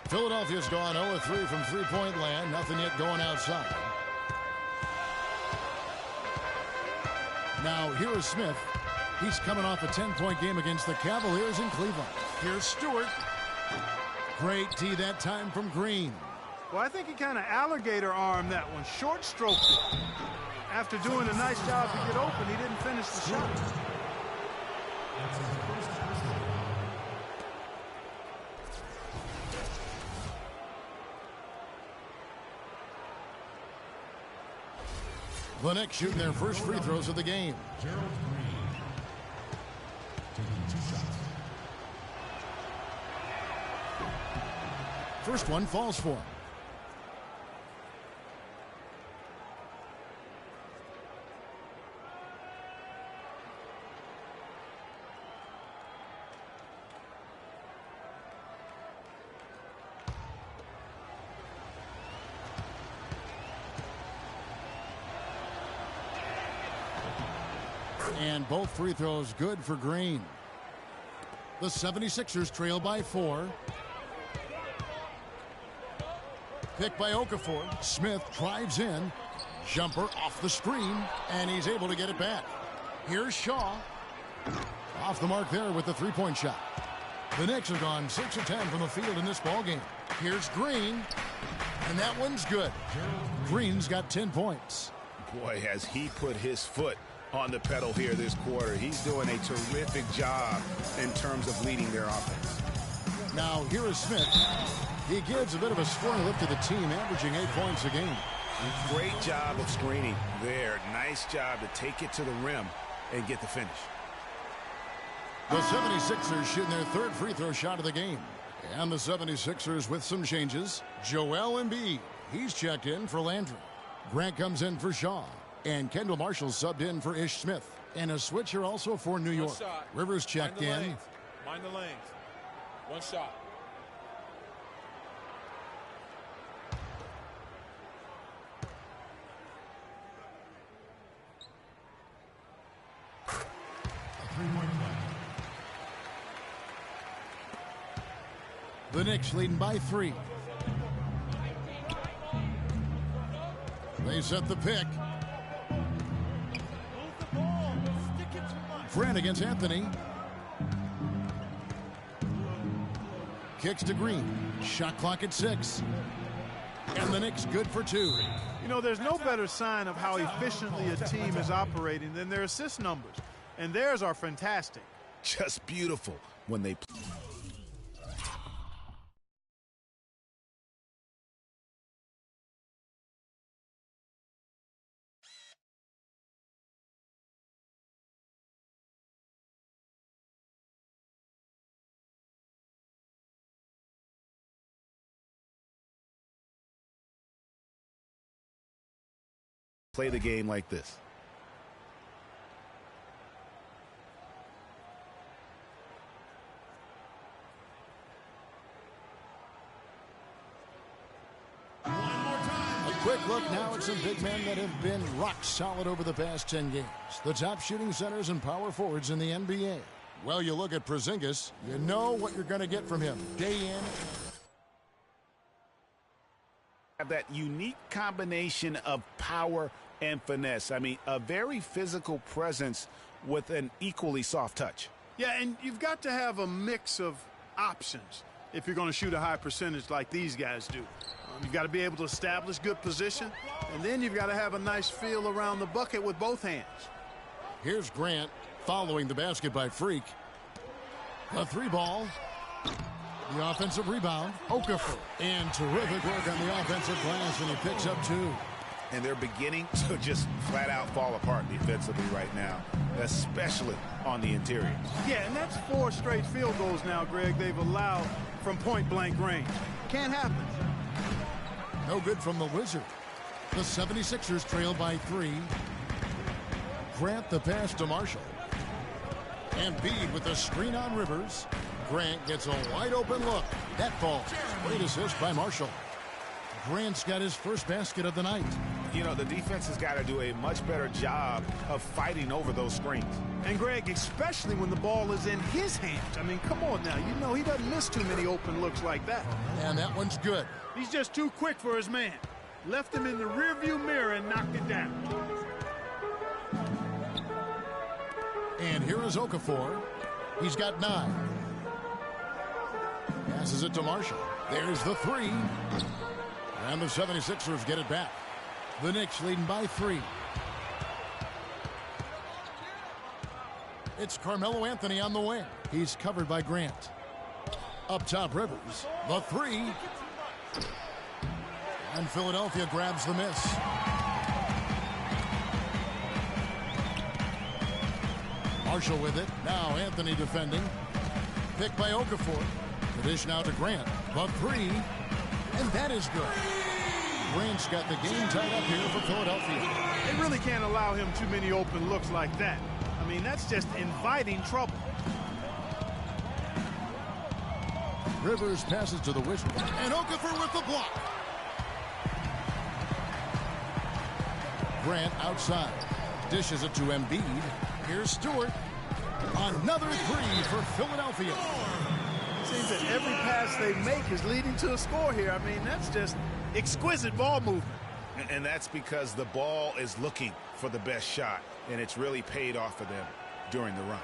Philadelphia's gone 0-3 from three-point land. Nothing yet going outside. Now here is Smith. He's coming off a 10-point game against the Cavaliers in Cleveland. Here's Stewart. Great tee that time from Green. Well, I think he kind of alligator armed that one. Short stroked it. After doing a nice job to get open, he didn't finish the shot. The Knicks shooting their first free throws of the game. Gerald Green taking 2 shots. First one falls for him. And both free throws good for Green. The 76ers trail by 4. Picked by Okafor. Smith drives in. Jumper off the screen, and he's able to get it back. Here's Shaw. Off the mark there with the three-point shot. The Knicks have gone 6 of 10 from the field in this ballgame. Here's Green, and that one's good. Green's got 10 points. Boy, has he put his foot on the pedal here this quarter. He's doing a terrific job in terms of leading their offense. Now here is Smith. He gives a bit of a scoring lift to the team, averaging 8 points a game. Great job of screening there. Nice job to take it to the rim and get the finish. The 76ers shooting their third free throw shot of the game. And the 76ers with some changes. Joel Embiid, he's checked in for Landry. Grant comes in for Shaw. And Kendall Marshall subbed in for Ish Smith. And a switcher also for New York. Rivers checked in. Mind the lanes. One shot. A 3-point play. The Knicks leading by 3. They set the pick. Grant against Anthony. Kicks to Green. Shot clock at 6. And the Knicks good for 2. You know, there's no better sign of how efficiently a team is operating than their assist numbers. And theirs are fantastic. Just beautiful when they play. Play the game like this. Quick look now at some big men that have been rock solid over the past 10 games. The top shooting centers and power forwards in the NBA. Well, you look at Porzingis, you know what you're going to get from him day in. Have that unique combination of power and finesse. I mean, a very physical presence with an equally soft touch. Yeah, and you've got to have a mix of options if you're going to shoot a high percentage like these guys do. You've got to be able to establish good position, and then you've got to have a nice feel around the bucket with both hands. Here's Grant following the basket by Freak. A 3-ball. The offensive rebound. Okafor. And terrific work on the offensive glass, and he picks up 2. And they're beginning to just flat out fall apart defensively right now, especially on the interior. Yeah, and that's 4 straight field goals now, Greg, they've allowed from point-blank range. Can't happen. No good from the Wizard. The 76ers trail by 3. Grant the pass to Marshall. Embiid with the screen on Rivers. Grant gets a wide-open look. That falls. Great assist by Marshall. Grant's got his first basket of the night. You know, the defense has got to do a much better job of fighting over those screens. And, Greg, especially when the ball is in his hands. I mean, come on now. You know he doesn't miss too many open looks like that. And that one's good. He's just too quick for his man. Left him in the rearview mirror and knocked it down. And here is Okafor. He's got 9. Passes it to Marshall. There's the 3. And the 76ers get it back. The Knicks leading by 3. It's Carmelo Anthony on the wing. He's covered by Grant. Up top, Rivers. The 3. And Philadelphia grabs the miss. Marshall with it. Now Anthony defending. Picked by Okafor. The dish now to Grant. The 3. And that is good. Grant's got the game tied up here for Philadelphia. They really can't allow him too many open looks like that. I mean, that's just inviting trouble. Rivers passes to the Wizard. And Okafor with the block. Grant outside. Dishes it to Embiid. Here's Stewart. Another 3 for Philadelphia. Seems that every pass they make is leading to a score here. I mean, that's just exquisite ball movement. And that's because the ball is looking for the best shot, and it's really paid off for them during the run.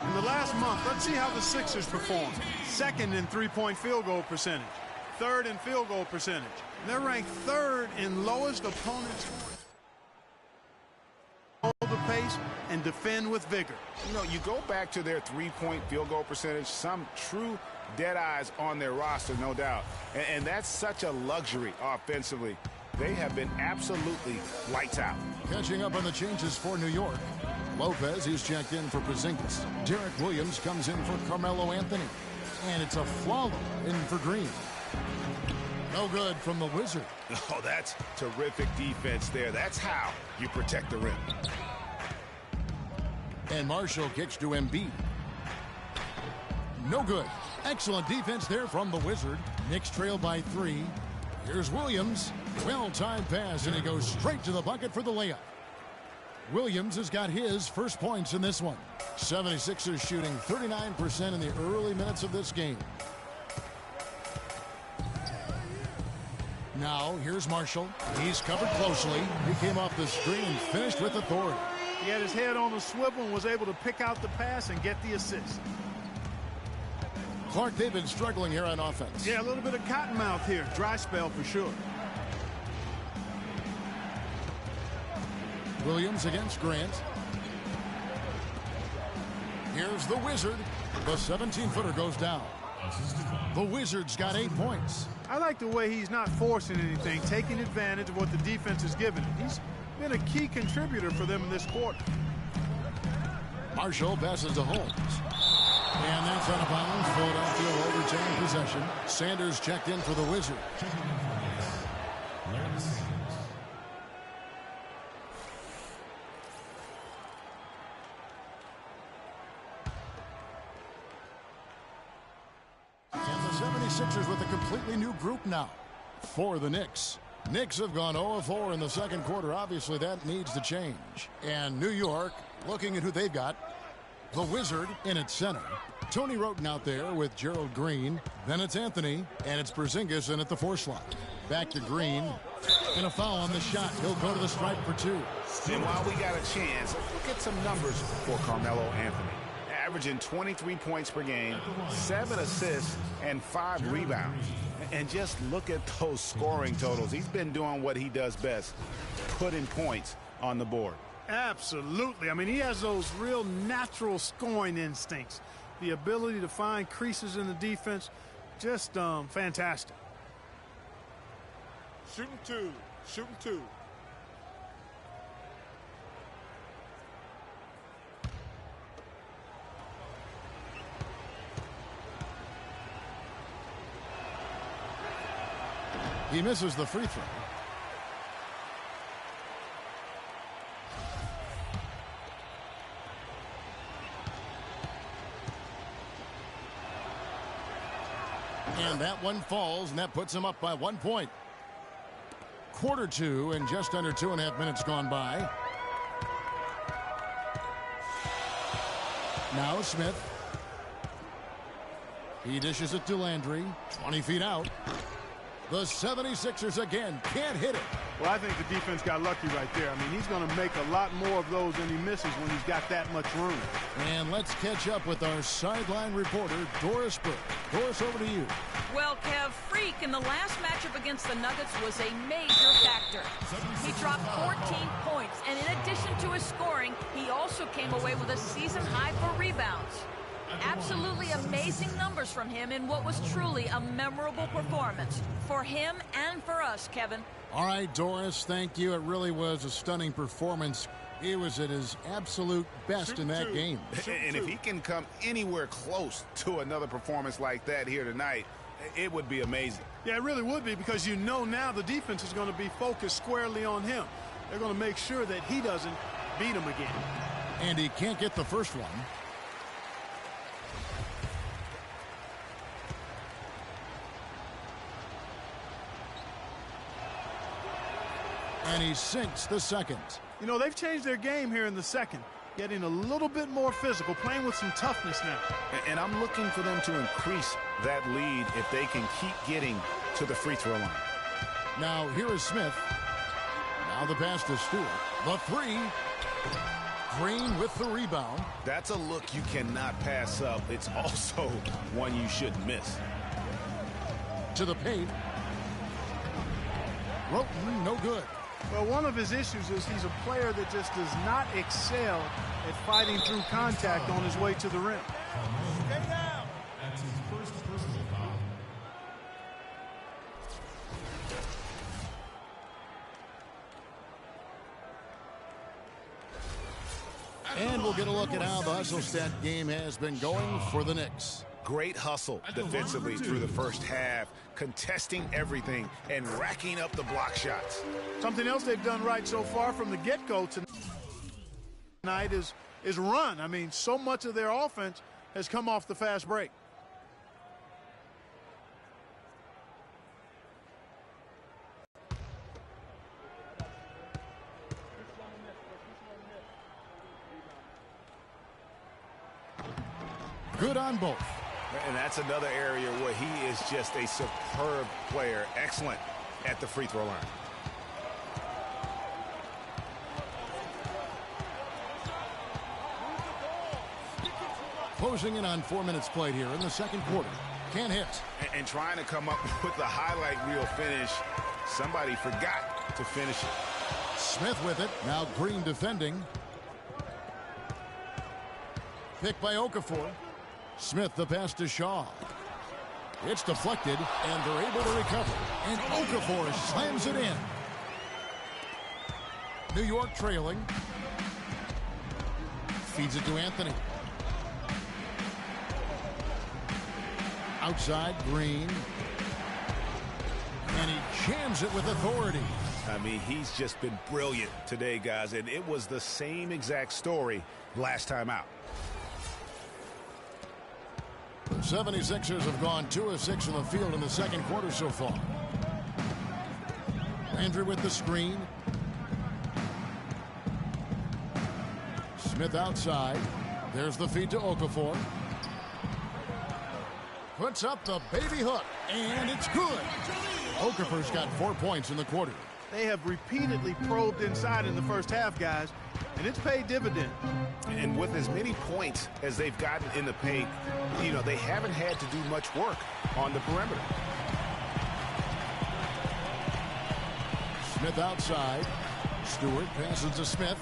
In the last month, let's see how the Sixers perform. 2nd in three-point field goal percentage. 3rd in field goal percentage. And they're ranked 3rd in lowest opponents. Hold the pace and defend with vigor. You know, you go back to their three-point field goal percentage, some true dead eyes on their roster, no doubt. And that's such a luxury offensively. They have been absolutely lights out. Catching up on the changes for New York. Lopez, he's checked in for Porzingis. Derek Williams comes in for Carmelo Anthony. And it's a Flalo in for Green. No good from the Wizard. Oh, that's terrific defense there. That's how you protect the rim. And Marshall kicks to Embiid. No good. Excellent defense there from the Wizard. Knicks trail by 3. Here's Williams. Well-timed pass, and he goes straight to the bucket for the layup. Williams has got his first points in this one. 76ers shooting 39% in the early minutes of this game. Now, here's Marshall. He's covered closely. He came off the screen and finished with authority. He had his head on the swivel and was able to pick out the pass and get the assist. Clark, they've been struggling here on offense. Yeah, a little bit of cottonmouth here. Dry spell for sure. Williams against Grant. Here's the Wizard. The 17-footer goes down. The Wizards got 8 points. I like the way he's not forcing anything, taking advantage of what the defense has given him. He's been a key contributor for them in this quarter. Marshall passes to Holmes. And that's out of bounds. Philadelphia will retain possession. Sanders checked in for the Wizards. Sixers with a completely new group now for the Knicks. Knicks have gone 0-4 in the second quarter. Obviously, that needs to change. And New York, looking at who they've got, the Wizard in its center. Tony Wroten out there with Gerald Green. Then it's Anthony, and it's Porzingis in at the 4 slot. Back to Green, and a foul on the shot. He'll go to the stripe for 2. And while we got a chance, look at some numbers for Carmelo Anthony. Averaging 23 points per game, 7 assists, and 5 rebounds. And just look at those scoring totals. He's been doing what he does best, putting points on the board. Absolutely. I mean, he has those real natural scoring instincts. The ability to find creases in the defense, just fantastic. Shooting 2. Shooting 2. He misses the free throw. And that one falls, and that puts him up by 1 point. Quarter 2 and just under 2.5 minutes gone by. Now Smith. He dishes it to Landry. 20 feet out. The 76ers again can't hit it. Well, I think the defense got lucky right there. I mean, he's going to make a lot more of those than he misses when he's got that much room. And let's catch up with our sideline reporter, Doris Burke. Doris, over to you. Well, Kev, Freak in the last matchup against the Nuggets was a major factor. He dropped 14 points, and in addition to his scoring, he also came away with a season high for rebounds. Absolutely amazing numbers from him in what was truly a memorable performance for him and for us, Kevin. All right, Doris, thank you. It really was a stunning performance. He was at his absolute best in that game. And if he can come anywhere close to another performance like that here tonight, it would be amazing. Yeah, it really would be, because you know now the defense is going to be focused squarely on him. They're going to make sure that he doesn't beat him again. And he can't get the first one. And he sinks the second. You know, they've changed their game here in the second, getting a little bit more physical, playing with some toughness now. And I'm looking for them to increase that lead if they can keep getting to the free throw line. Now here is Smith. Now the pass to Stewart. The 3. Green with the rebound. That's a look you cannot pass up. It's also one you shouldn't miss. To the paint. Wroten, no good. Well, one of his issues is he's a player that just does not excel at fighting through contact on his way to the rim. Stay down. That's his first personal foul. And we'll get a look at how the hustle stat game has been going for the Knicks. Great hustle defensively through the first half, contesting everything and racking up the block shots. Something else they've done right so far from the get-go tonight is run. I mean, so much of their offense has come off the fast break. Good on both. And that's another area where he is just a superb player. Excellent at the free throw line. Closing in on 4 minutes played here in the second quarter. Can't hit. And trying to come up with the highlight reel finish. Somebody forgot to finish it. Smith with it. Now Green defending. Picked by Okafor. Smith the pass to Shaw. It's deflected, and they're able to recover. And Okafor slams it in. New York trailing. Feeds it to Anthony. Outside, Green. And he jams it with authority. I mean, he's just been brilliant today, guys. And it was the same exact story last time out. The 76ers have gone 2 of 6 from the field in the second quarter so far. Landry with the screen. Smith outside. There's the feed to Okafor. Puts up the baby hook, and it's good. Okafor's got 4 points in the quarter. They have repeatedly probed inside in the first half, guys, and it's paid dividend. And with as many points as they've gotten in the paint, you know, they haven't had to do much work on the perimeter. Smith outside. Stewart passes to Smith.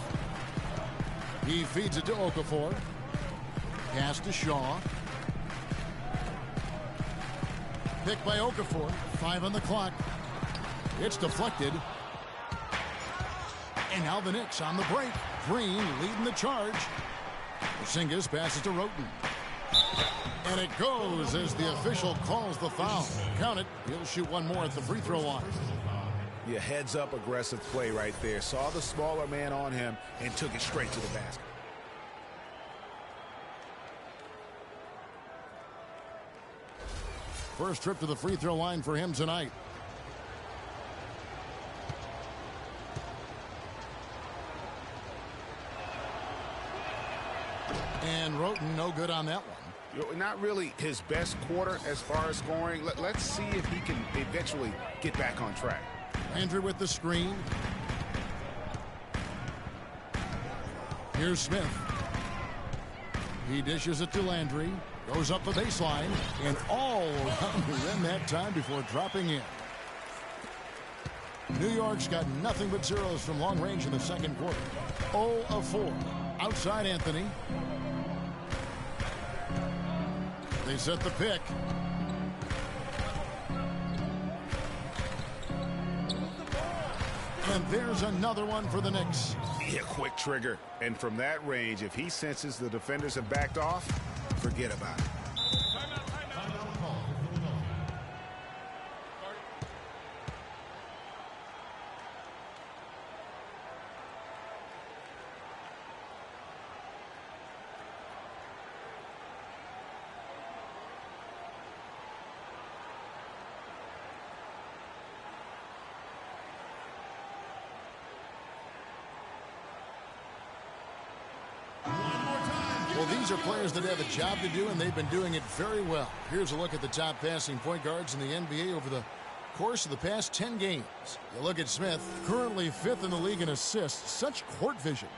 He feeds it to Okafor. Pass to Shaw. Picked by Okafor. 5 on the clock. It's deflected. And now the Knicks on the break. Green leading the charge. Porzingis passes to Roten. And it goes as the official calls the foul. Count it. He'll shoot one more at the free throw line. Yeah, heads up aggressive play right there. Saw the smaller man on him and took it straight to the basket. First trip to the free throw line for him tonight. And Roten, no good on that one. You know, not really his best quarter as far as scoring. Let's see if he can eventually get back on track. Landry with the screen. Here's Smith. He dishes it to Landry. Goes up the baseline. And all around the rim that time before dropping in. New York's got nothing but zeros from long range in the second quarter. 0 of 4. Outside Anthony. They set the pick. And there's another one for the Knicks. Yeah, quick trigger. And from that range, if he senses the defenders have backed off, forget about it. Well, these are players that have a job to do, and they've been doing it very well. Here's a look at the top passing point guards in the NBA over the course of the past 10 games. You look at Smith, currently 5th in the league in assists. Such court vision.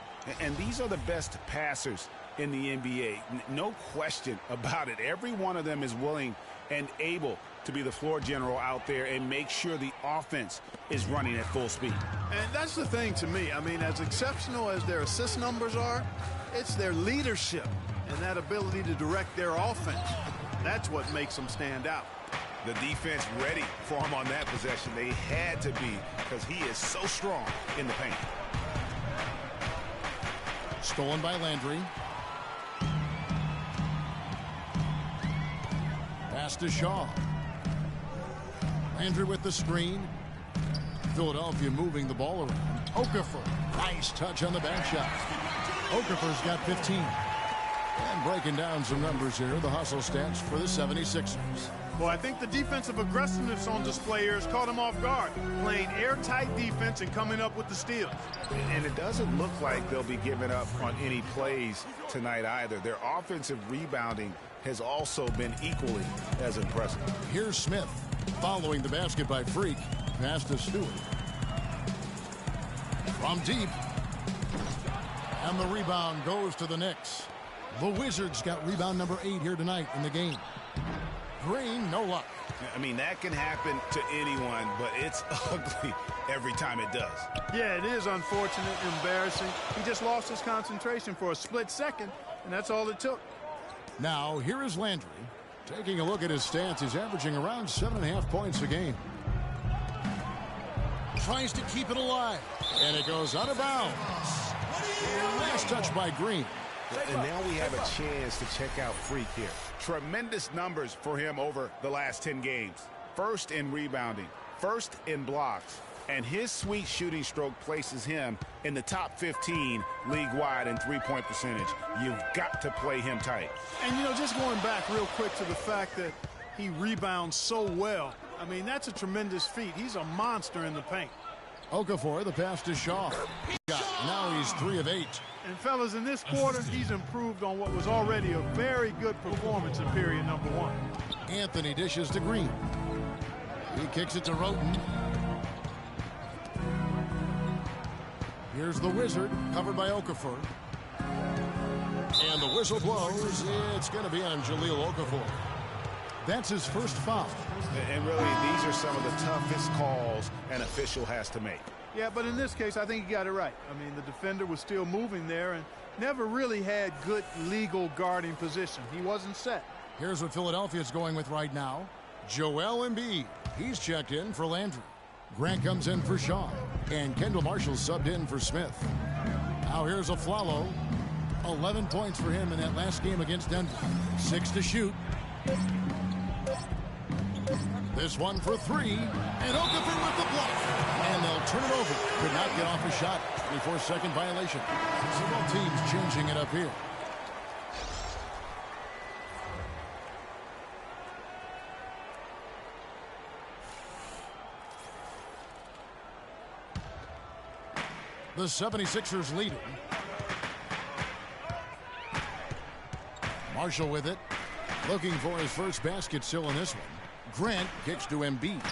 And these are the best passers in the NBA. No question about it. Every one of them is willing and able to be the floor general out there and make sure the offense is running at full speed. And that's the thing to me. I mean, as exceptional as their assist numbers are, it's their leadership and that ability to direct their offense. That's what makes them stand out. The defense ready for him on that possession. They had to be, because he is so strong in the paint. Stolen by Landry. Pass to Shaw. Landry with the screen. Philadelphia moving the ball around. Okafor. Nice touch on the back shot. Okafor's got 15. And breaking down some numbers here, the hustle stats for the 76ers. Well, I think the defensive aggressiveness on display here has caught him off guard, playing airtight defense and coming up with the steals. And it doesn't look like they'll be giving up on any plays tonight either. Their offensive rebounding has also been equally as impressive. Here's Smith following the basket by Freak. Pass to Stewart. From deep. And the rebound goes to the Knicks. The Wizards got rebound number 8 here tonight in the game. Green, no luck. I mean, that can happen to anyone, but it's ugly every time it does. Yeah, it is unfortunate, embarrassing. He just lost his concentration for a split second, and that's all it took. Now, here is Landry. Taking a look at his stats, he's averaging around 7.5 points a game. Tries to keep it alive, and it goes out of bounds. Last touch by Green. And now we have a chance to check out Freak here. Tremendous numbers for him over the last 10 games. First in rebounding, first in blocks, and his sweet shooting stroke places him in the top 15 league-wide in three-point percentage. You've got to play him tight. And, you know, just going back real quick to the fact that he rebounds so well, I mean, that's a tremendous feat. He's a monster in the paint. Okafor, the pass to Shaw. Now he's 3 of 8. And, fellas, in this quarter, he's improved on what was already a very good performance in period number 1. Anthony dishes to Green. He kicks it to Roten. Here's the Wizard, covered by Okafor. And the whistle blows. It's going to be on Jahlil Okafor. That's his first foul. And really, these are some of the toughest calls an official has to make. Yeah, but in this case, I think he got it right. I mean, the defender was still moving there and never really had good legal guarding position. He wasn't set. Here's what Philadelphia's going with right now. Joel Embiid. He's checked in for Landry. Grant comes in for Shaw. And Kendall Marshall subbed in for Smith. Now here's Afflalo. 11 points for him in that last game against Denver. 6 to shoot. This one for 3. And Okafor with the block. And they'll turn it over. Could not get off a shot. 24-second violation. So both teams changing it up here. The 76ers leading. Marshall with it. Looking for his first basket still in this one. Grant kicks to Embiid.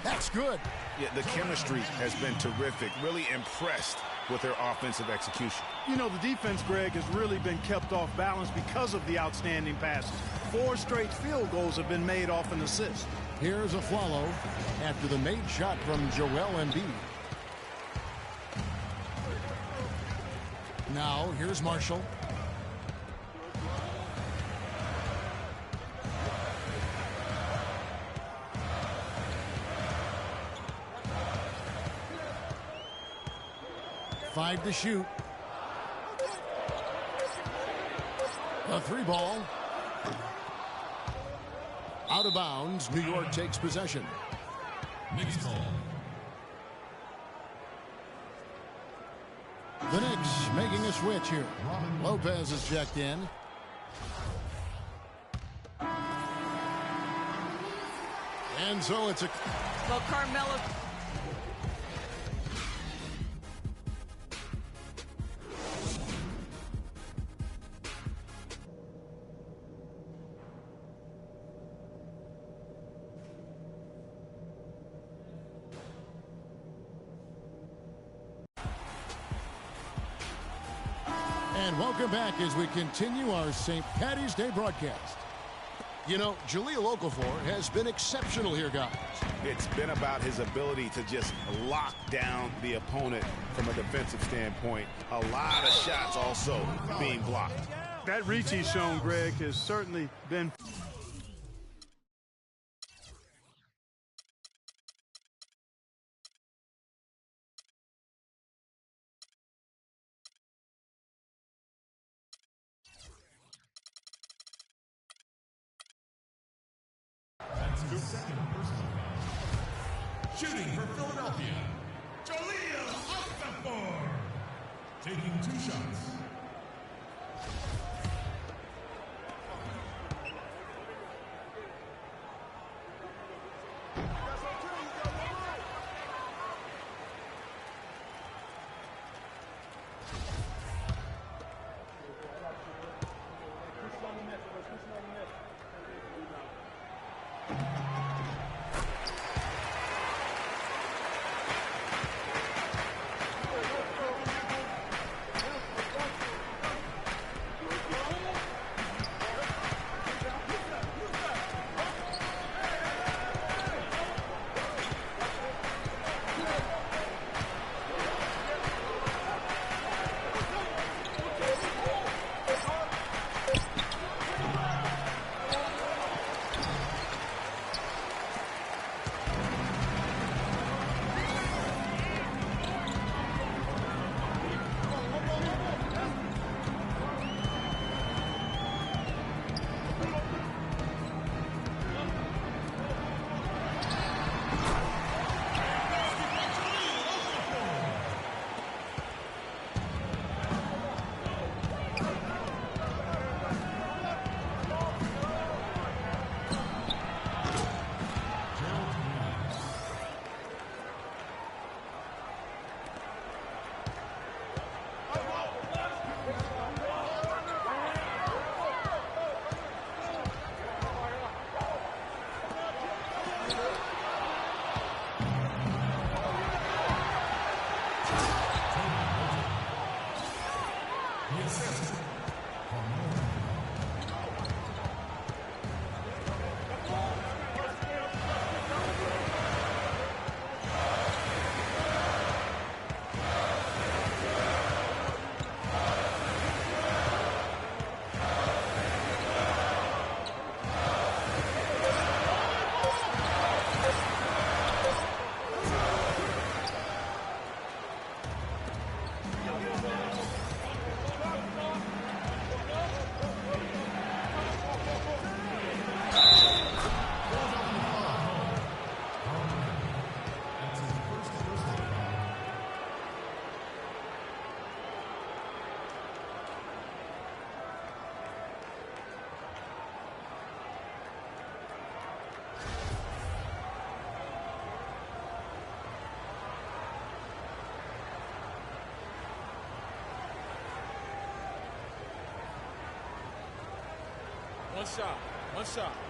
That's good. Yeah, the chemistry has been terrific. Really impressed with their offensive execution. You know, the defense, Greg, has really been kept off balance because of the outstanding passes. 4 straight field goals have been made off an assist. Here's Afflalo after the made shot from Joel Embiid. Now, here's Marshall. Five to shoot. A 3-ball. Out of bounds. New York takes possession. Knicks ball. The Knicks making a switch here. Lopez is checked in. And so it's a... Well, Carmelo... And welcome back as we continue our St. Paddy's Day broadcast. You know, Jahlil Okafor has been exceptional here, guys. It's been about his ability to just lock down the opponent from a defensive standpoint. A lot of shots also being blocked. That reach he's shown, Greg, has certainly been... Shooting for Philadelphia, Jahlil Okafor. Taking 2 shots. The assessment. One shot.